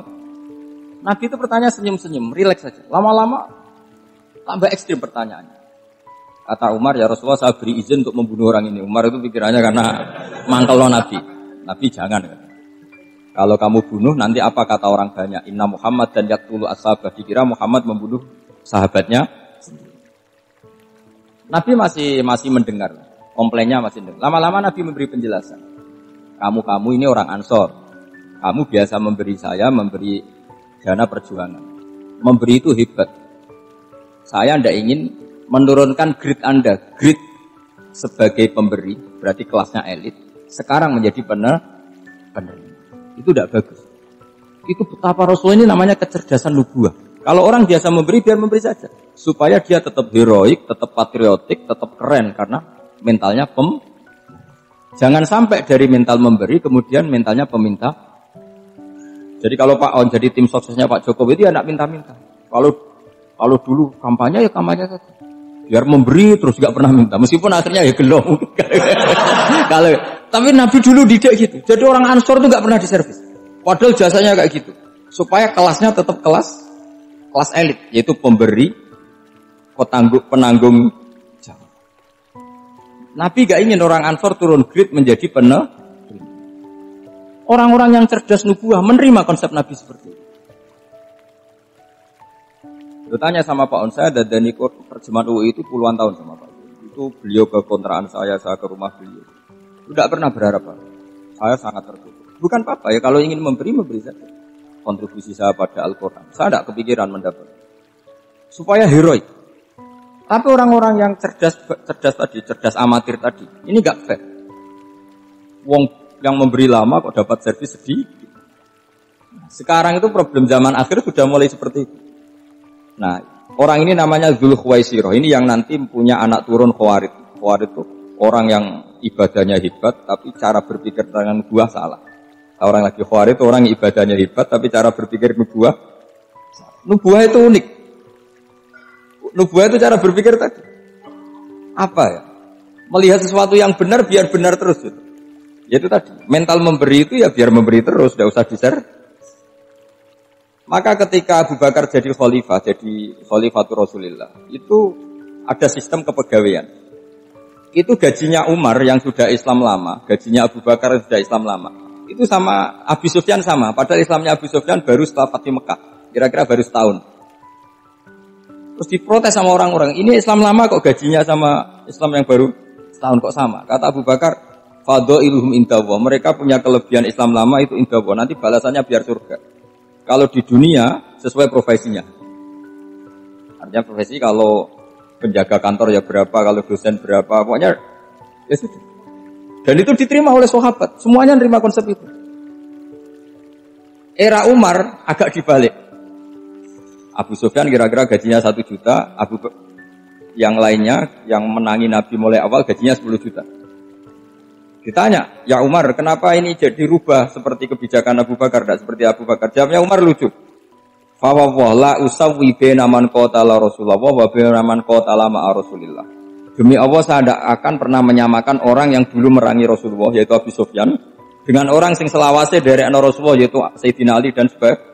Nabi itu bertanya senyum-senyum, rileks saja. Lama-lama tambah ekstrim pertanyaannya. Kata Umar, ya Rasulullah saya beri izin untuk membunuh orang ini. Umar itu pikirannya karena mantel lo Nabi. Nabi jangan. Kalau kamu bunuh, nanti apa kata orang banyak? Inna Muhammad dan yaqtulu ashabah. Dikira Muhammad membunuh sahabatnya. Nabi masih mendengar, komplainnya masih mendengar. Lama-lama Nabi memberi penjelasan. Kamu ini orang Ansor. Kamu biasa memberi saya, memberi dana perjuangan. Memberi itu hebat. Saya tidak ingin menurunkan grade Anda. Grade sebagai pemberi, berarti kelasnya elit. Sekarang menjadi penerima. Itu tidak bagus. Itu betapa Rasul ini namanya kecerdasan nubuah. Kalau orang biasa memberi, biar memberi saja. Supaya dia tetap heroik, tetap patriotik, tetap keren. Karena mentalnya Jangan sampai dari mental memberi, kemudian mentalnya peminta. Jadi kalau Pak On jadi tim suksesnya Pak Jokowi, dia tidak minta-minta. Kalau dulu kampanye, ya kampanye saja. Biar memberi, terus nggak pernah minta. Meskipun akhirnya ya gelong. Tapi Nabi dulu tidak gitu. Jadi orang Ansor itu nggak pernah diservis. Padahal jasanya kayak gitu. Supaya kelasnya tetap kelas elit, yaitu pemberi penanggung jawab. Nabi gak ingin orang Ansor turun grade menjadi penerima. Orang-orang yang cerdas nubuah menerima konsep Nabi seperti itu. Bertanya sama Pak On, saya dadani terjemahan UI itu puluhan tahun sama Pak. Itu beliau ke kontrakan saya ke rumah beliau. Tidak pernah berharap Pak. Saya sangat tertutup. Bukan apa-apa ya, kalau ingin memberi saja. Kontribusi saya pada Al-Quran. Saya tidak kepikiran mendapat. Supaya heroik. Tapi orang-orang yang cerdas tadi, cerdas amatir tadi, ini gak fair. Wong yang memberi lama kok dapat servis sedikit. Sekarang itu problem zaman akhir sudah mulai seperti itu. Nah, orang ini namanya Dzul Khuwaisirah. Ini yang nanti punya anak turun Khawarid. Khawarid itu orang yang ibadahnya hebat, tapi cara berpikir dengan nubuah salah. Orang lagi Khawarid itu orang yang ibadahnya hebat, tapi cara berpikir nubuah salah. Nubuah itu unik. Nubuah itu cara berpikir tadi. Apa ya? Melihat sesuatu yang benar biar benar terus. Gitu. Yaitu tadi. Mental memberi itu ya biar memberi terus, tidak usah di-share. Maka ketika Abu Bakar jadi khalifatul Rasulullah, itu ada sistem kepegawaian. Itu gajinya Umar yang sudah Islam lama, gajinya Abu Bakar yang sudah Islam lama. Itu sama Abu Sufyan sama, padahal Islamnya Abu Sufyan baru setelah Fatih Mekah, kira-kira baru setahun. Terus diprotes sama orang-orang, ini Islam lama kok gajinya sama Islam yang baru setahun kok sama. Kata Abu Bakar, fadailuhum indallah, mereka punya kelebihan Islam lama itu indallah, nanti balasannya biar surga. Kalau di dunia sesuai profesinya. Artinya profesi kalau penjaga kantor ya berapa, kalau dosen berapa, pokoknya ya sudah. Dan itu diterima oleh sahabat. Semuanya menerima konsep itu. Era Umar agak dibalik. Abu Sufyan kira-kira gajinya 1 juta, yang lainnya yang menangi Nabi mulai awal gajinya 10 juta. Ditanya, ya Umar, kenapa ini jadi rubah seperti kebijakan Abu Bakar, tidak seperti Abu Bakar? Jawabnya Umar lucu. Fa la usawwi baina man qatala Rasulullah wa baina man qatala ma'a Rasulillah. Demi Allah saya tidak akan pernah menyamakan orang yang dulu merangi Rasulullah yaitu Abu Sufyan dengan orang sing selawase dari anak Rasulullah yaitu Sayyidina Ali dan sebagainya.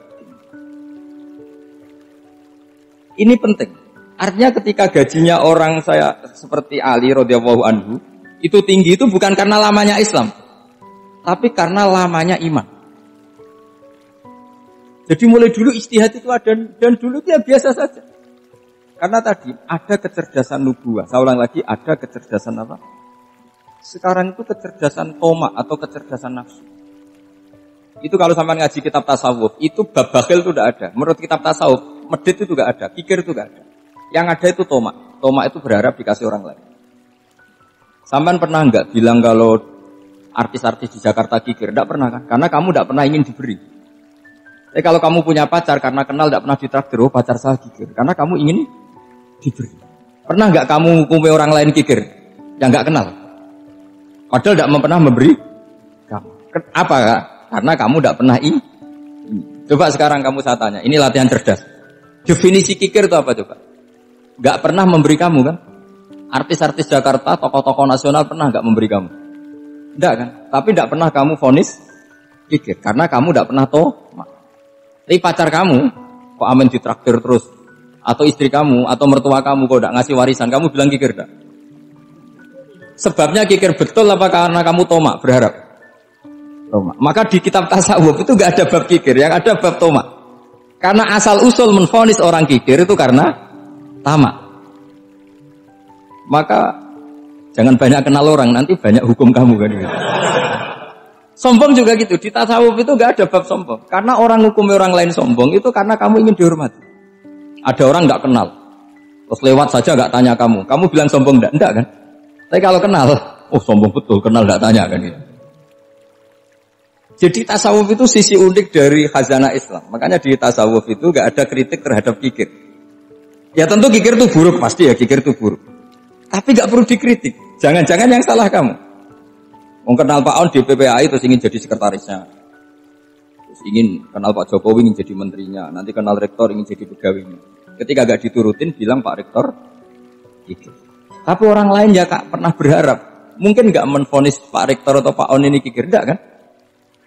Ini penting. Artinya ketika gajinya orang saya seperti Ali radhiyallahu anhu itu tinggi itu bukan karena lamanya Islam, tapi karena lamanya iman. Jadi mulai dulu ijtihad itu ada dan dulu dia biasa saja. Karena tadi ada kecerdasan nubuah. Saya ulang lagi, ada kecerdasan apa? Sekarang itu kecerdasan toma atau kecerdasan nafsu. Itu kalau sampai ngaji kitab tasawuf, itu bab bakhil itu tidak ada. Menurut kitab tasawuf, medit itu tidak ada, kikir itu tidak ada. Yang ada itu toma. Toma itu berharap dikasih orang lain. Sampai pernah enggak bilang kalau artis-artis di Jakarta kikir? Enggak pernah kan? Karena kamu enggak pernah ingin diberi. Kalau kamu punya pacar karena kenal enggak pernah ditraktir, oh pacar saya kikir. Karena kamu ingin diberi. Pernah enggak kamu hukumi orang lain kikir yang enggak kenal? Padahal enggak pernah memberi kamu. Apa kak? Karena kamu enggak pernah ingin. Coba sekarang kamu saya tanya, ini latihan cerdas. Definisi kikir itu apa coba? Enggak pernah memberi kamu kan? Artis-artis Jakarta, tokoh-tokoh nasional pernah nggak memberi kamu? Enggak kan? Tapi enggak pernah kamu vonis kikir karena kamu enggak pernah Tapi pacar kamu kok amin ditraktir terus, atau istri kamu atau mertua kamu kok enggak ngasih warisan, kamu bilang kikir enggak? Sebabnya kikir betul apa karena kamu tomak berharap? Tomak. Maka di kitab tasawuf itu enggak ada bab kikir, yang ada bab tomak. Karena asal usul menvonis orang kikir itu karena tamak. Maka jangan banyak kenal orang, nanti banyak hukum kamu kan gitu. Sombong juga gitu, di tasawuf itu enggak ada bab sombong. Karena orang hukum orang lain sombong itu karena kamu ingin dihormati. Ada orang enggak kenal, terus lewat saja enggak tanya kamu bilang sombong enggak kan? Tapi kalau kenal, oh sombong betul, kenal enggak tanya kan gitu. Jadi tasawuf itu sisi unik dari khazanah Islam. Makanya di tasawuf itu enggak ada kritik terhadap kikir. Ya tentu kikir itu buruk, pasti ya kikir itu buruk. Tapi gak perlu dikritik. Jangan-jangan yang salah kamu. Mau kenal Pak On di PPAI terus ingin jadi sekretarisnya. Terus ingin kenal Pak Jokowi ingin jadi menterinya. Nanti kenal rektor ingin jadi pegawainya. Ketika gak diturutin bilang Pak Rektor kikir. Tapi orang lain ya kak pernah berharap. Mungkin gak menvonis Pak Rektor atau Pak On ini kikir. Enggak kan?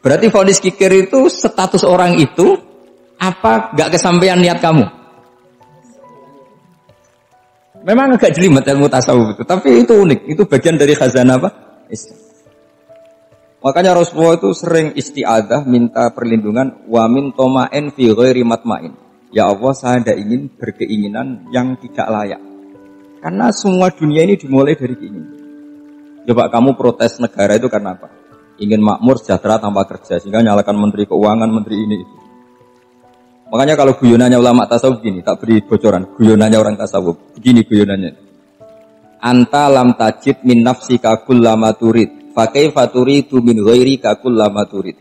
Berarti vonis kikir itu status orang itu apa gak kesampaian niat kamu? Memang agak jelimet ilmu tasawuf itu, tapi itu unik. Itu bagian dari khazanah apa? Islam. Makanya Rasulullah itu sering isti'adzah, minta perlindungan, wa min toma'in fi ghairi matma'in. Ya Allah, saya tidak ingin berkeinginan yang tidak layak. Karena semua dunia ini dimulai dari keinginan. Coba kamu protes negara itu karena apa? Ingin makmur, sejahtera tanpa kerja, sehingga nyalakan menteri keuangan, menteri ini itu. Makanya kalau guyonannya ulama tasawuf gini, tak beri bocoran, guyonannya orang tasawuf. Begini guyonannya. Anta lam tajid min nafsika kullama turid, fa kaifa turidu min ghairika kullama turid.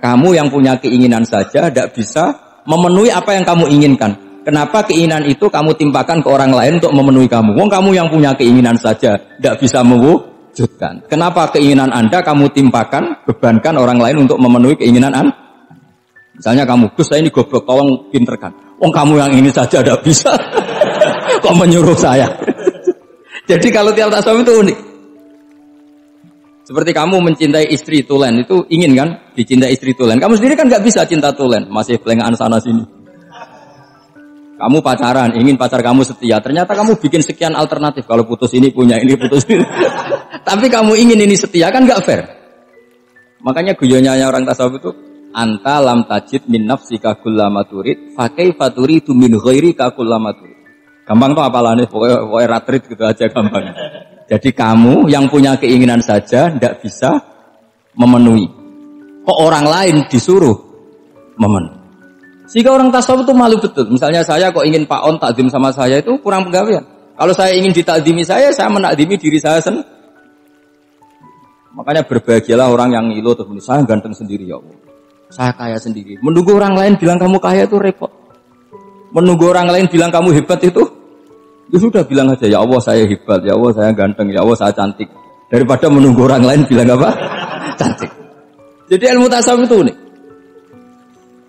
Kamu yang punya keinginan saja tidak bisa memenuhi apa yang kamu inginkan. Kenapa keinginan itu kamu timpakan ke orang lain untuk memenuhi kamu? Wong kamu yang punya keinginan saja tidak bisa mewujudkan. Kenapa keinginan Anda kamu timpakan, bebankan orang lain untuk memenuhi keinginan Anda? Misalnya kamu, Gus saya ini goblok, tolong pinterkan. Wong kamu yang ini saja tidak bisa. Kok menyuruh saya? Jadi kalau tiap tasawuf itu unik. Seperti kamu mencintai istri tulen, itu ingin kan dicintai istri tulen. Kamu sendiri kan nggak bisa cinta tulen, masih pelengahan sana sini. Kamu pacaran, ingin pacar kamu setia. Ternyata kamu bikin sekian alternatif. Kalau putus ini punya ini, putus ini. Tapi kamu ingin ini setia, kan nggak fair. Makanya guyonnya orang tasawuf itu, anta lam tajid min nafsika kullama turid, fa kaifa turidu min ghairika kullama turid. Gampang tuh apalane, pokoknya ratrit gitu aja gampang. Jadi kamu yang punya keinginan saja tidak bisa memenuhi. Kok orang lain disuruh memenuhi. Sehingga orang tasawuf itu malu betul. Misalnya saya kok ingin Pak On takdim sama saya itu kurang penggawean. Kalau saya ingin ditakdimi saya menakdimi diri saya sendiri. Makanya berbahagialah orang yang ngilu terus saya ganteng sendiri ya Allah. Saya kaya sendiri. Menunggu orang lain bilang kamu kaya itu repot. Menunggu orang lain bilang kamu hebat itu, ya sudah bilang aja ya Allah saya hebat, ya Allah saya ganteng, ya Allah saya cantik. Daripada menunggu orang lain bilang apa? Cantik. Jadi ilmu tasawuf itu unik.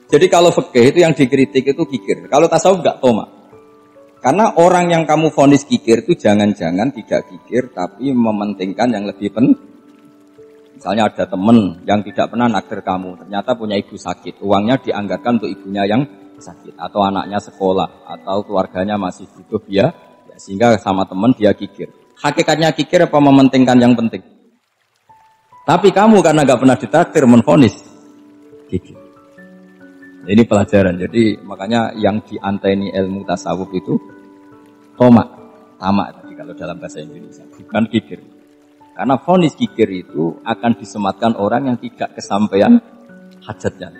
Jadi kalau fikih itu yang dikritik itu kikir. Kalau tasawuf enggak toma. Karena orang yang kamu vonis kikir itu jangan-jangan tidak kikir tapi mementingkan yang lebih penting. Misalnya ada teman yang tidak pernah naksir kamu, ternyata punya ibu sakit, uangnya dianggarkan untuk ibunya yang sakit, atau anaknya sekolah, atau keluarganya masih hidup ya sehingga sama teman dia kikir. Hakikatnya kikir apa mementingkan yang penting? Tapi kamu karena nggak pernah ditakdir menvonis kikir. Ini pelajaran. Jadi makanya yang dianteni ilmu tasawuf itu tamak tadi kalau dalam bahasa Indonesia, bukan kikir. Karena vonis kikir itu akan disematkan orang yang tidak kesampaian hajatnya.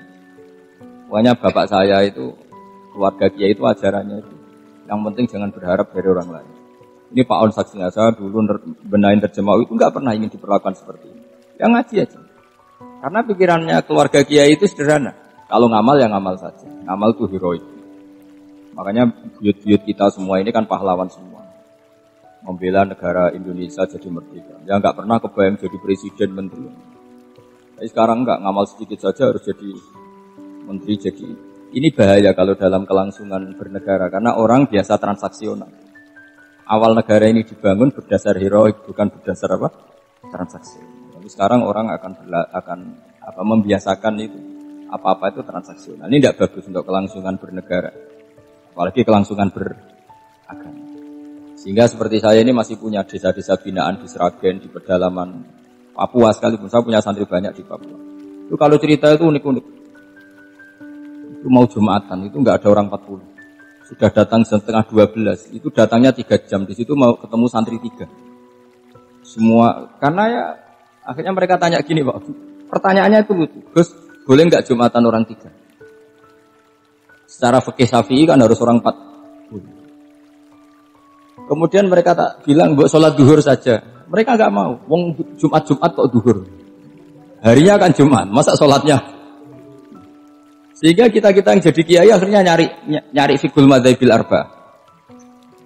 Pokoknya bapak saya itu, keluarga kiai itu ajarannya itu. Yang penting jangan berharap dari orang lain. Ini Pak On saksinya, saya dulu benahin terjemah itu nggak pernah ingin diperlakukan seperti ini. Yang ngaji aja. Karena pikirannya keluarga kiai itu sederhana. Kalau ngamal ya ngamal saja. Ngamal itu heroik. Makanya buyut-buyut kita semua ini kan pahlawan semua. Membela negara Indonesia jadi merdeka. Ya nggak pernah kebayang jadi presiden, menteri. Tapi sekarang nggak, ngamal sedikit saja harus jadi menteri. Jadi ini bahaya kalau dalam kelangsungan bernegara karena orang biasa transaksional. Awal negara ini dibangun berdasar heroik, bukan berdasar apa? Transaksi. Tapi sekarang orang akan membiasakan itu. Apa-apa itu transaksional. Ini tidak bagus untuk kelangsungan bernegara. Apalagi kelangsungan beragama. Sehingga seperti saya ini masih punya desa-desa binaan di Sragen, di pedalaman Papua sekalipun. Saya punya santri banyak di Papua. Itu kalau cerita itu unik-unik. Itu mau Jumatan, itu nggak ada orang 40. Sudah datang setengah 12. Itu datangnya 3 jam. Di situ mau ketemu santri 3. Semua, karena ya akhirnya mereka tanya gini Pak. Pertanyaannya itu lucu. Gus, boleh nggak Jumatan orang 3? Secara fikih Syafi'i kan harus orang 40. Kemudian mereka tak bilang buat sholat duhur saja. Mereka nggak mau. Wong Jumat kok duhur. Harinya kan Jumat, masa sholatnya? Sehingga kita yang jadi kiai akhirnya nyari fikul madzabil arba,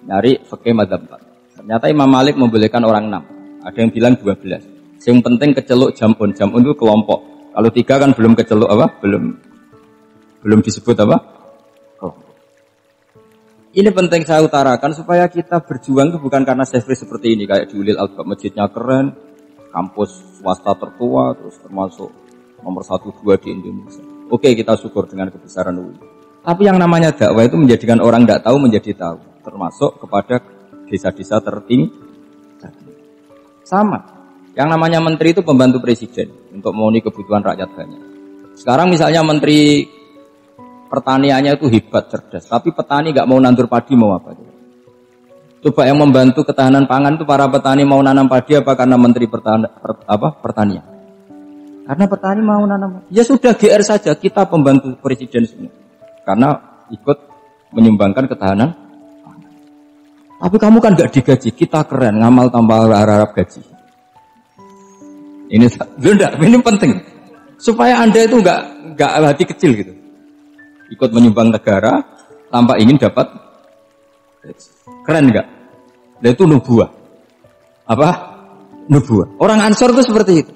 nyari fikih madzhab 4. Ternyata Imam Malik membolehkan orang 6. Ada yang bilang 12. Yang penting keceluk jamun itu kelompok. Kalau 3 kan belum keceluk apa? Belum disebut apa? Kelompok. Ini penting saya utarakan supaya kita berjuang itu bukan karena sefri seperti ini kayak di Ulil Albab, masjidnya keren, kampus swasta tertua, terus termasuk nomor 1-2 di Indonesia. Oke, kita syukur dengan kebesaran UI. Tapi yang namanya dakwah itu menjadikan orang tidak tahu menjadi tahu, termasuk kepada desa-desa tertinggal. Sama. Yang namanya menteri itu pembantu presiden untuk memenuhi kebutuhan rakyat banyak. Sekarang misalnya menteri pertaniannya itu hebat, cerdas, tapi petani nggak mau nandur padi, mau apa? Coba yang membantu ketahanan pangan itu para petani mau nanam padi apa karena menteri pertanian? Karena petani mau nanam. Ya sudah GR saja, kita pembantu presiden semua. Karena ikut menyumbangkan ketahanan pangan. Tapi kamu kan nggak digaji, kita keren, ngamal tambah harap gaji. Ini penting supaya Anda itu nggak hati kecil gitu, ikut menyumbang negara tanpa ingin dapat, keren nggak? Dan itu nubuah, apa? Nubuah. Orang Ansor itu seperti itu.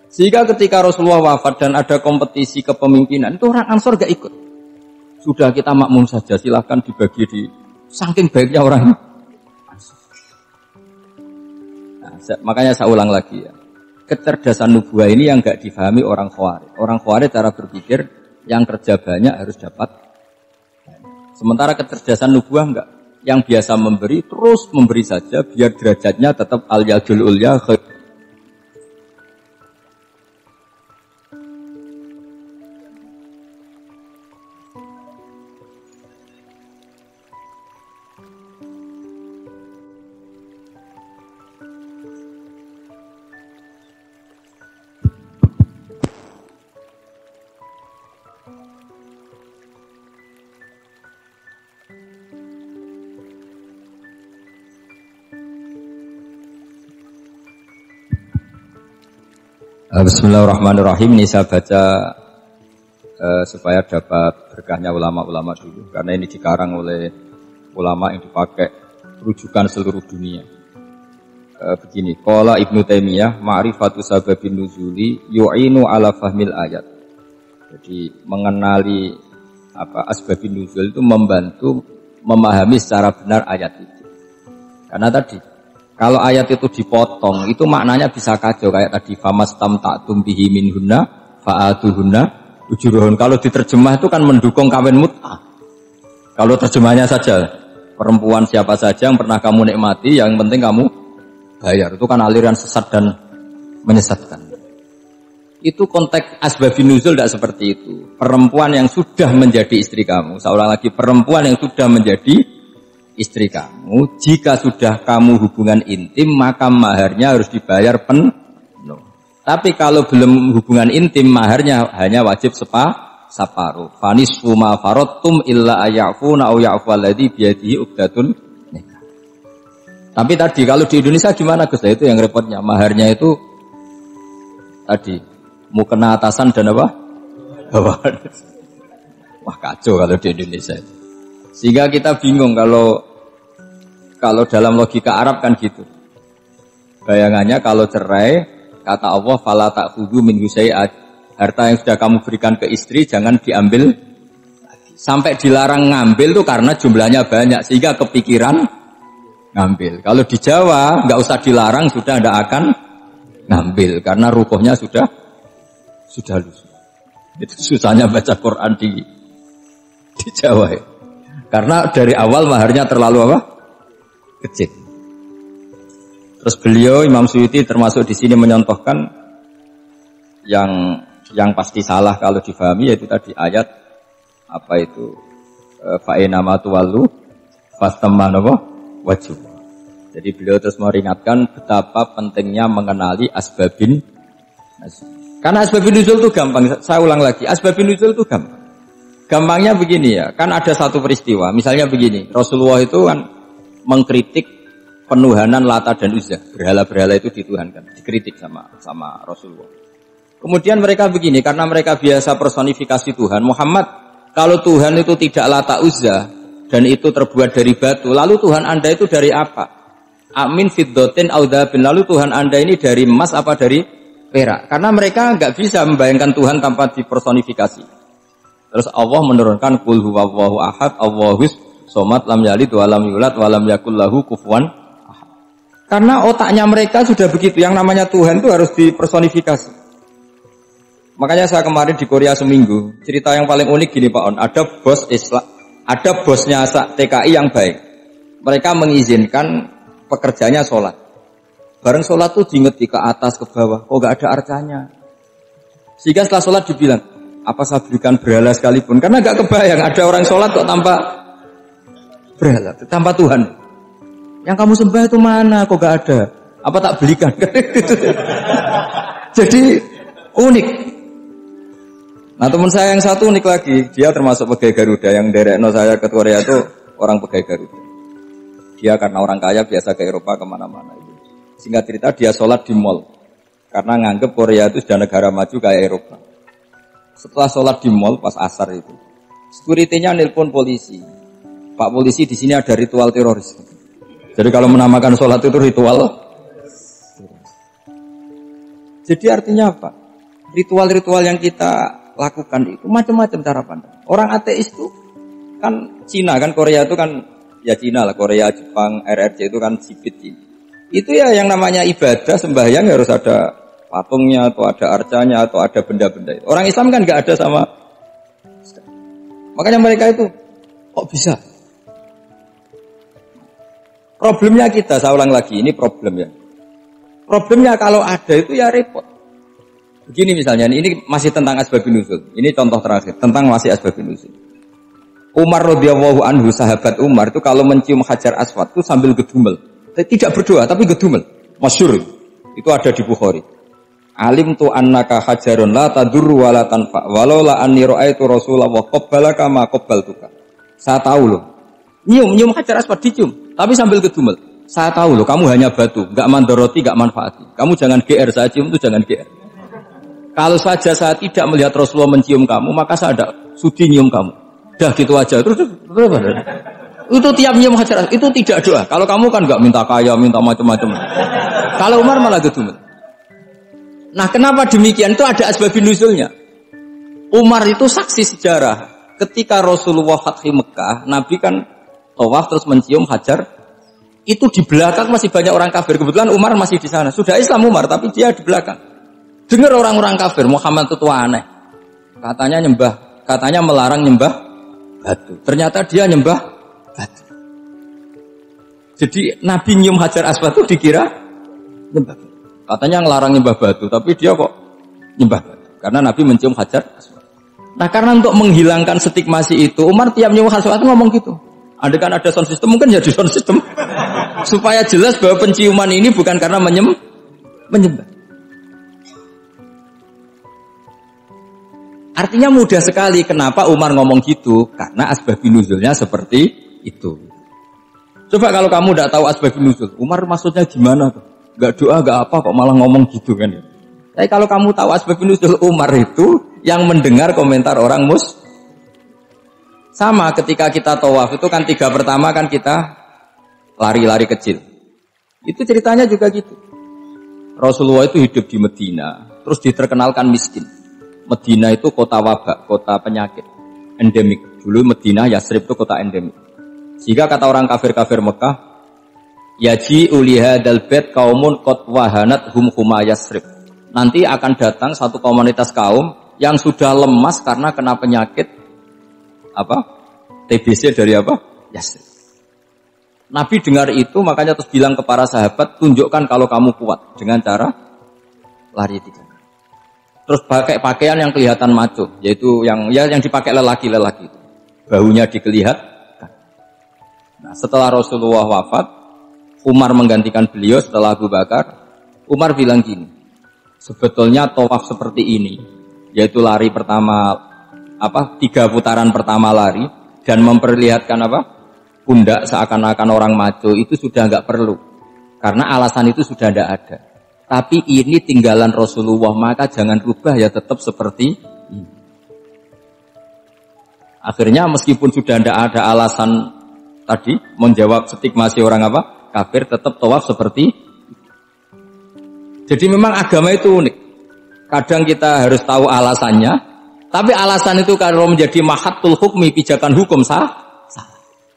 Sehingga ketika Rasulullah wafat dan ada kompetisi kepemimpinan, itu orang Ansor nggak ikut. Sudah kita makmum saja, silahkan dibagi di saking baiknya orang Ansor. Nah, makanya saya ulang lagi ya. Kecerdasan nubuah ini yang enggak difahami orang Khawarij. Orang Khawarij cara berpikir yang kerja banyak harus dapat. Sementara kecerdasan nubuah enggak. Yang biasa memberi terus memberi saja biar derajatnya tetap al-yadul ulya. Bismillahirrahmanirrahim. Ini saya baca supaya dapat berkahnya ulama-ulama dulu, karena ini dikarang oleh ulama yang dipakai rujukan seluruh dunia. Begini, qala Ibnu Taimiyah, ma'rifatu sababin nuzuli yu'inu ala fahmil ayat. Jadi mengenali asbabin nuzul itu membantu memahami secara benar ayat itu. Karena tadi kalau ayat itu dipotong, itu maknanya bisa kacau. Kayak tadi, famastamta'tum bihi minhunna fa'atuhunna ujurahun. Kalau diterjemah itu kan mendukung kawin mut'ah. Kalau terjemahnya saja, perempuan siapa saja yang pernah kamu nikmati, yang penting kamu bayar. Itu kan aliran sesat dan menyesatkan. Itu konteks asbabun nuzul tidak seperti itu. Perempuan yang sudah menjadi istri kamu, saya ulang lagi, perempuan yang sudah menjadi istri kamu, jika sudah kamu hubungan intim, maka maharnya harus dibayar penuh. Tapi kalau belum hubungan intim, maharnya hanya wajib separuh. Fanisfu ma faradtum illa ayafuna aw ya'fu alladhi biyadihi uqdatun nikah. Tapi tadi kalau di Indonesia gimana Gus? Itu yang repotnya, maharnya itu tadi mukena atasan dan apa? Bawahan. Wah kacau kalau di Indonesia itu. Sehingga kita bingung kalau dalam logika Arab kan gitu. Bayangannya kalau cerai, kata Allah, fala ta'khudhu minhu syai'an. Harta yang sudah kamu berikan ke istri jangan diambil. Sampai dilarang ngambil tuh karena jumlahnya banyak, sehingga kepikiran ngambil. Kalau di Jawa nggak usah dilarang, sudah tidak akan ngambil karena rukuhnya sudah lusuh. Itu susahnya baca Quran di Jawa ya. Karena dari awal maharnya terlalu apa? Kecil. Terus beliau Imam Suyuti termasuk di sini menyontohkan yang pasti salah kalau difahami, yaitu tadi ayat apa itu fa'inama tuwallu fastamma wajib. Jadi beliau terus meringatkan betapa pentingnya mengenali asbabin. Karena asbabin nuzul itu gampang. Saya ulang lagi, asbabin nuzul itu gampang. Gampangnya begini ya, kan ada satu peristiwa, misalnya begini, Rasulullah itu kan mengkritik penuhanan Lata dan Uzza, berhala-berhala itu dituhankan, dikritik sama Rasulullah. Kemudian mereka begini, karena mereka biasa personifikasi Tuhan, Muhammad, kalau Tuhan itu tidak Lata Uzza dan itu terbuat dari batu, lalu Tuhan Anda itu dari apa? Amin fiddotin audabin, lalu Tuhan Anda ini dari emas apa dari perak? Karena mereka nggak bisa membayangkan Tuhan tanpa dipersonifikasi. Terus Allah menurunkan qul huwallahu ahad, Allahus somad, lam yalid wa lam yulad wa lam yakul lahu kufuwan ahad. Karena otaknya mereka sudah begitu, yang namanya Tuhan itu harus dipersonifikasi. Makanya saya kemarin di Korea seminggu, cerita yang paling unik gini Pak On, ada bos Islam, ada bosnya TKI yang baik. Mereka mengizinkan pekerjanya sholat. Bareng sholat tuh diingeti ke atas, ke bawah. Kok gak ada arcanya? Sehingga setelah sholat dibilang, apa saya berikan berhala sekalipun? Karena gak kebayang ada orang sholat kok tanpa berhala, tanpa Tuhan. Yang kamu sembah itu mana? Kok gak ada? Apa tak belikan? Jadi unik. Nah teman saya yang satu unik lagi. Dia termasuk pegawai Garuda. Yang derekno saya ke Korea itu orang pegawai Garuda. Dia karena orang kaya biasa ke Eropa kemana-mana. Singkat cerita dia sholat di mall. Karena nganggep Korea itu sudah negara maju kayak Eropa. Setelah sholat di mall pas asar itu, security-nya nelpon polisi. Pak polisi di sini ada ritual teroris. Jadi kalau menamakan sholat itu ritual. Jadi artinya apa? Ritual-ritual yang kita lakukan itu macam-macam cara pandang. Orang ateis itu kan Cina kan Korea itu kan ya Cina lah, Korea, Jepang, RRC itu kan sipit Cina. Itu ya yang namanya ibadah sembahyang harus ada patungnya atau ada arcanya atau ada benda-benda itu. Orang Islam kan nggak ada sama. Makanya mereka itu kok bisa? Problemnya kita, saya ulang lagi, ini problem ya. Problemnya kalau ada itu ya repot. Begini misalnya, ini masih tentang asbabun nuzul. Ini contoh terakhir tentang masih asbabun nuzul. Umar radhiyallahu anhu, sahabat Umar itu kalau mencium Hajar Aswad itu sambil gedumel. Tidak berdoa tapi gedumel. Masyhur. Itu ada di Bukhari. Alim tu annaka hajarun la tadurru wa la tanfa walau la anni ra'aitu Rasulullah qabbalaka ma qabbaltuka. Saya tahu loh. Nyium Hajar Aswad dicium tapi sambil gedumel. Saya tahu loh kamu hanya batu, enggak mandoroti, enggak manfaati. Kamu jangan GR, saya cium itu jangan GR. Kalau saja saya tidak melihat Rasulullah mencium kamu, maka saya ada sudi nyium kamu. Dah gitu aja. Terus itu tiap nyium Hajar Aswad itu tidak doa. Kalau kamu kan enggak minta kaya, minta macam-macam. Kalau Umar malah gedumel. Nah, kenapa demikian? Itu ada asbabun nuzulnya. Umar itu saksi sejarah. Ketika Rasulullah Fathi Mekah, Nabi kan tawaf terus mencium Hajar. Itu di belakang masih banyak orang kafir. Kebetulan Umar masih di sana. Sudah Islam Umar, tapi dia di belakang. Dengar orang-orang kafir, Muhammad itu aneh. Katanya melarang nyembah batu. Ternyata dia nyembah batu. Jadi Nabi nyium Hajar Aswad itu dikira nyembah batu. Katanya ngelarang nyembah batu, tapi dia kok nyembah batu. Karena Nabi mencium Hajar Aswad. Nah karena untuk menghilangkan stigmasi itu, Umar tiap nyium Hajar Aswad itu ngomong gitu. Andai kan ada sound system, mungkin jadi sound system. Supaya jelas bahwa penciuman ini bukan karena menyembah. Artinya mudah sekali kenapa Umar ngomong gitu. Karena asbabun nuzulnya seperti itu. Coba kalau kamu tidak tahu asbabun nuzul, Umar maksudnya gimana tuh? Gak doa, gak apa kok malah ngomong gitu kan ya. Tapi kalau kamu tahu asbabun nuzul Umar itu yang mendengar komentar orang sama ketika kita tawaf itu kan 3 pertama kan kita lari-lari kecil. Itu ceritanya juga gitu. Rasulullah itu hidup di Medina, terus diterkenalkan miskin. Medina itu kota wabak, kota penyakit, endemik. Dulu Medina, Yasrib itu kota endemik. Jika kata orang kafir-kafir Mekah, yaji uliha dalbet kaumun kot wahanat hum huma Yasrib. Nanti akan datang satu komunitas kaum yang sudah lemas karena kena penyakit TBC dari Yasrib. Nabi dengar itu makanya terus bilang ke para sahabat, tunjukkan kalau kamu kuat dengan cara lari 3 kali. Terus pakai pakaian yang kelihatan maco, yaitu yang dipakai lelaki-lelaki itu. Bahunya dikelihatkan. Nah, setelah Rasulullah wafat, Umar menggantikan beliau setelah Abu Bakar. Umar bilang gini, sebetulnya tawaf seperti ini, yaitu lari pertama 3 putaran pertama lari dan memperlihatkan pundak seakan-akan orang maco itu sudah enggak perlu. Karena alasan itu sudah tidak ada. Tapi ini tinggalan Rasulullah, maka jangan rubah ya tetap seperti ini. Akhirnya meskipun sudah tidak ada alasan tadi menjawab stigmasi orang kafir, tetap tawaf seperti itu. Jadi memang agama itu unik. Kadang kita harus tahu alasannya, tapi alasan itu kalau menjadi mahatul hukmi, pijakan hukum sah.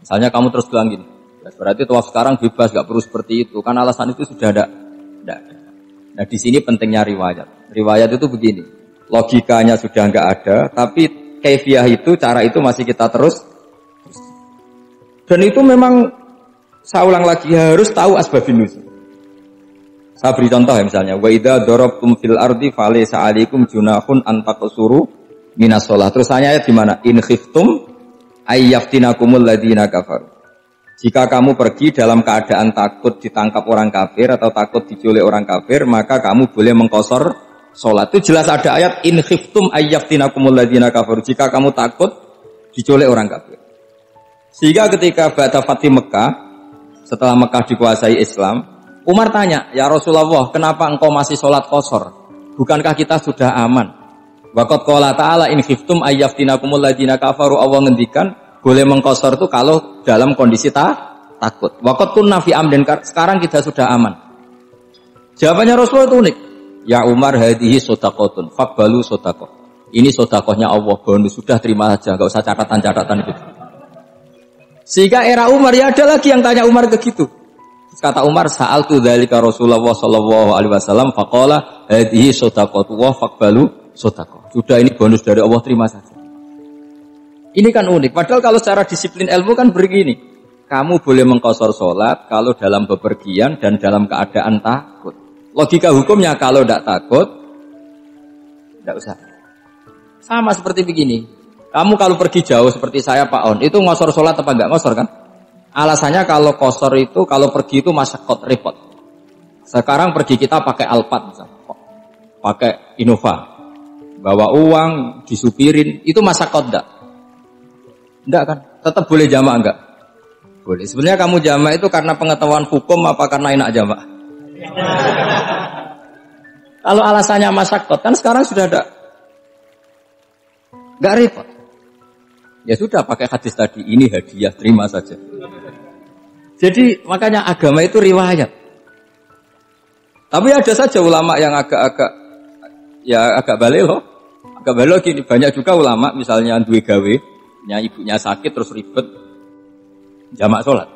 Misalnya kamu terus bilang gini, ya berarti tawaf sekarang bebas, gak perlu seperti itu. Kan alasan itu sudah ada. Nah di sini pentingnya riwayat. Riwayat itu begini, logikanya sudah nggak ada, tapi kaifiah itu, cara itu masih kita terus. Dan itu memang Saya ulang lagi, harus tahu asbabun nuzul. Saya beri contoh ya misalnya, wa idza darabtum fil ardi falaysa 'alaikum junahun an taqsuru minas shalah. Terus ayat di mana? In khiftum ayyaftinakumul ladzina kafaru. Jika kamu pergi dalam keadaan takut ditangkap orang kafir atau takut diculik orang kafir, maka kamu boleh mengqasar salat. Itu jelas ada ayat in khiftum ayyaftinakumul ladzina kafaru. Jika kamu takut diculik orang kafir. Sehingga ketika ba'da Fatih Mekah, setelah Mekah dikuasai Islam, Umar tanya, ya Rasulullah, kenapa engkau masih sholat qasar? Bukankah kita sudah aman? Waqad qala ta'ala in khiftum ayyaftinakumul ladzina kafaru. Allah ngendikan boleh mengqasar itu kalau dalam kondisi takut. Waqad kunna fi amrin, sekarang kita sudah aman. Jawabannya Rasulullah itu unik. Ya Umar, hadhihi shadaqatun faqbalu shadaqah. Ini sedekahnya Allah, bonus, sudah terima saja, enggak usah catatan-catatan gitu. Sehingga era Umar ya ada lagi yang tanya Umar begitu. Kata Umar, sa'altu dzalika Rasulullah sallallahu alaihi wasallam faqala hadhihi shadaqatu wa faqbalu shadaqah. Sudah ini bonus dari Allah, terima saja. Ini kan unik. Padahal kalau secara disiplin ilmu kan begini. Kamu boleh mengqasar salat kalau dalam bepergian dan dalam keadaan takut. Logika hukumnya kalau tidak takut tidak usah. Sama seperti begini. Kamu kalau pergi jauh seperti saya Pak On, itu ngosor salat apa enggak ngosor kan? Alasannya kalau kosor itu, kalau pergi itu masyakot, repot. Sekarang pergi kita pakai Alphard misalnya, pakai Innova, bawa uang, disupirin, itu masyakot enggak? Enggak kan? Tetap boleh jamak enggak? Boleh. Sebenarnya kamu jamak itu karena pengetahuan hukum apa karena enak jamak? Kalau alasannya masyakot, kan sekarang sudah ada. Enggak repot. Ya sudah pakai hadis tadi, ini hadiah, terima saja. Jadi makanya agama itu riwayat. Tapi ada saja ulama yang agak balik loh. Agak balik gini, banyak juga ulama misalnya duwe gawe, ibunya sakit terus ribet jamak sholat.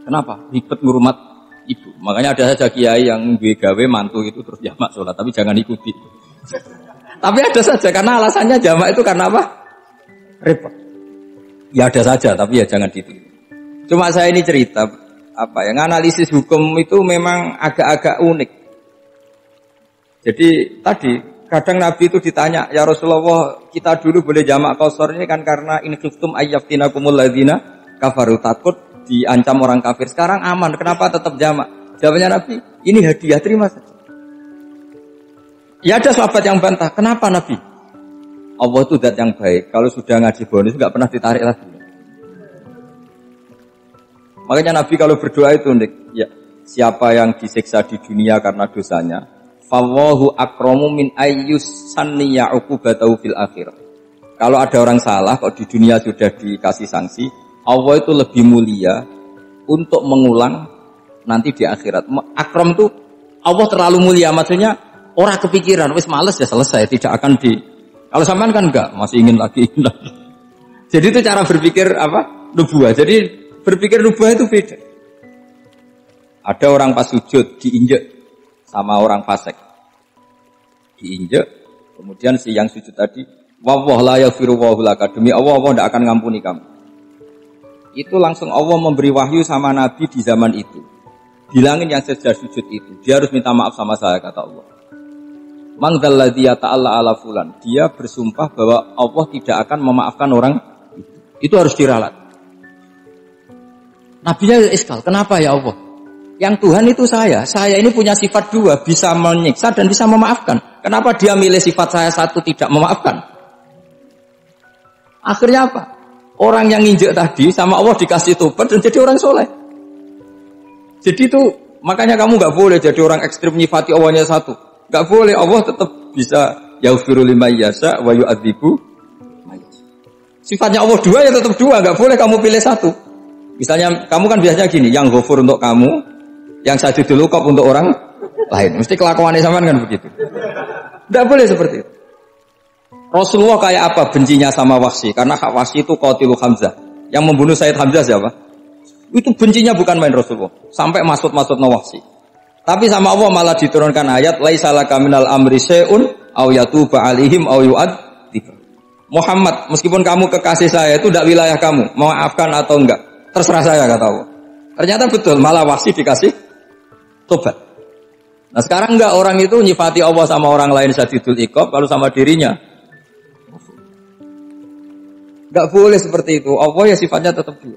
Kenapa? Ribet ngurumat ibu. Makanya ada saja kiai yang duwe gawe mantu itu terus jamak sholat, tapi jangan ikuti. Tapi ada saja karena alasannya jamak itu karena apa? Repot. Ya ada saja, tapi ya jangan ditiru. Cuma saya ini cerita yang analisis hukum itu memang agak-agak unik. Jadi tadi kadang Nabi itu ditanya, ya Rasulullah, kita dulu boleh jamak qasar ini kan karena in khiftum ayyaftinakumul ladzina kafaru, takut diancam orang kafir. Sekarang aman, kenapa tetap jamak? Jawabannya Nabi, ini hadiah, terima saja. Ya ada sahabat yang bantah, kenapa Nabi? Allah itu zat yang baik, kalau sudah ngaji bonus enggak pernah ditarik lagi. Makanya Nabi kalau berdoa itu ya, siapa yang disiksa di dunia karena dosanya, fawahu akramu min ayyus sanniya uqubatahu fil akhir. Kalau ada orang salah kok di dunia sudah dikasih sanksi, Allah itu lebih mulia untuk mengulang nanti di akhirat. Akram itu Allah terlalu mulia, maksudnya orang kepikiran wis males ya selesai, tidak akan di. Kalau sampean kan enggak, masih ingin lagi. Jadi itu cara berpikir nubuah. Jadi berpikir nubuah itu beda. Ada orang pas sujud diinjek sama orang fasik. Diinjek, kemudian si yang sujud tadi, wallahu la yaghfiru wallahu laka, demi Allah tidak akan ngampuni kamu. Itu langsung Allah memberi wahyu sama Nabi di zaman itu. Bilangin yang sejak sujud itu, dia harus minta maaf sama saya, kata Allah. Man dzalladzi yata'alla ala fulan, dia bersumpah bahwa Allah tidak akan memaafkan orang itu. Itu harus diralat. Nabinya iskal, kenapa ya Allah? Yang Tuhan itu saya ini punya sifat dua, bisa menyiksa dan bisa memaafkan. Kenapa dia milih sifat saya satu tidak memaafkan? Akhirnya apa? Orang yang nginjek tadi sama Allah dikasih tobat dan jadi orang soleh. Jadi itu makanya kamu nggak boleh jadi orang ekstrim nyifati Allahnya satu. Nggak boleh, Allah tetap bisa yaghfiru liman yasha wa yu'adzibu man yasha. Sifatnya Allah dua ya tetap dua, nggak boleh kamu pilih satu. Misalnya kamu kan biasanya gini, yang ghafur untuk kamu, yang sajidul luqab untuk orang lain. Mesti kelakuannya sampean kan begitu. Tidak boleh seperti itu. Rasulullah kayak apa bencinya sama Wahsy? Karena Wahsy itu qatilu Hamzah. Yang membunuh Sayyid Hamzah siapa? Itu bencinya bukan main Rasulullah. Sampai maksud-maksud Wahsy. Tapi sama Allah malah diturunkan ayat laisa laka minal amri syai'un aw yatuba alaihim aw yu'adzib. Muhammad, meskipun kamu kekasih saya itu tidak wilayah kamu, maafkan atau enggak, terserah saya, kata Allah. Ternyata betul, malah Wahsy dikasih tobat. Nah sekarang enggak, orang itu nyifati Allah sama orang lain syadidul iqab, kalau sama dirinya enggak boleh seperti itu. Allah ya sifatnya tetap dua.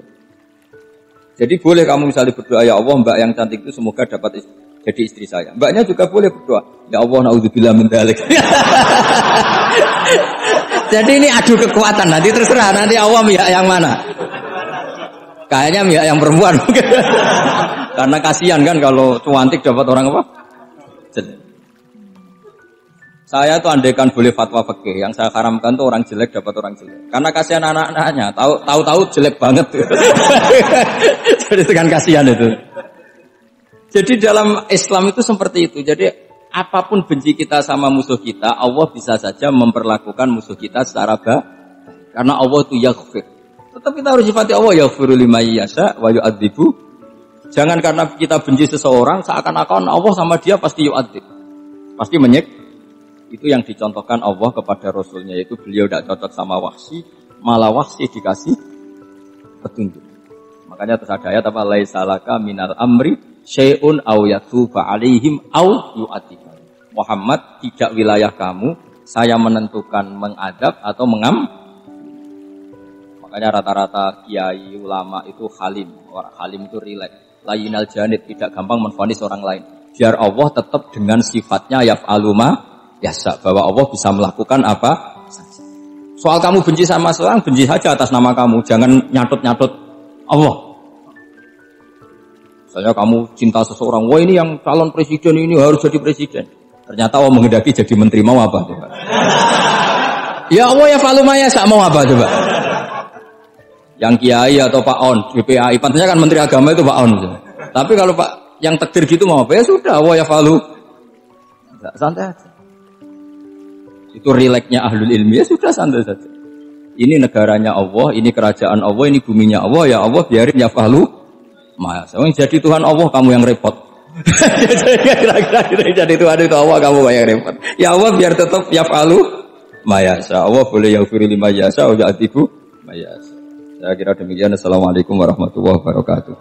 Jadi boleh kamu misalnya berdoa, ya Allah mbak yang cantik itu semoga dapat jadi istri saya. Mbaknya juga boleh berdoa, ya Allah naudzubillah min dzalik. Jadi ini adu kekuatan, nanti terserah nanti Allah pihak yang mana. Kayaknya pihak yang perempuan. Karena kasihan kan kalau cantik dapat orang apa? Jelek. Saya tuh andaikan boleh fatwa fikih, yang saya haramkan tuh orang jelek dapat orang jelek. Karena kasihan anak-anaknya, tahu-tahu jelek banget. Jadi dengan kasihan itu. Jadi dalam Islam itu seperti itu. Jadi apapun benci kita sama musuh kita, Allah bisa saja memperlakukan musuh kita secara baik. Karena Allah itu yaghfir. Tetap kita harus sifati Allah yaghfiru liman yasha wa yu'adzibu. Jangan karena kita benci seseorang seakan-akan Allah sama dia pasti yu'adzib. Pasti menyik. Itu yang dicontohkan Allah kepada Rasulnya, yaitu beliau tidak cocok sama Wahsy, malah Wahsy dikasih petunjuk. Makanya terus ada ayat apa? Laisa laka minal amri syai'un aw yatuba alaihim aw yu'adzib. Muhammad, tidak wilayah kamu, saya menentukan mengadab atau mengam. Makanya rata-rata kiai ulama itu halim. Orang halim itu rileks. Layinal janib, tidak gampang menvonis orang lain. Biar Allah tetap dengan sifatnya yaf'alu ma yasha, bahwa Allah bisa melakukan apa saja. Soal kamu benci sama seorang, benci saja atas nama kamu, jangan nyatut-nyatut Allah. Misalnya kamu cinta seseorang, wah ini yang calon presiden ini harus jadi presiden. Ternyata Allah menghendaki jadi menteri, mau apa coba? Ya Allah ya falu ma yasha, mau apa coba? Yang kiai atau Pak On, BPAI, pantasnya kan menteri agama itu Pak On. Tapi kalau Pak yang takdir gitu mau apa? Ya sudah, Allah ya falu. Santai aja. Itu rileksnya ahlul ilmi, ya sudah santai saja. Ini negaranya Allah, ini kerajaan Allah, ini buminya Allah, ya Allah biarin ya fahlu. Mas, jadi Tuhan Allah, kamu yang repot. Kira-kira jadi Tuhan itu Allah, kamu yang repot. Ya Allah biar tetap ya fahlu mayasa. Allah boleh yaghfiru liman yasha wa yu'adzibu mayasa. Saya kira demikian. Assalamualaikum warahmatullahi wabarakatuh.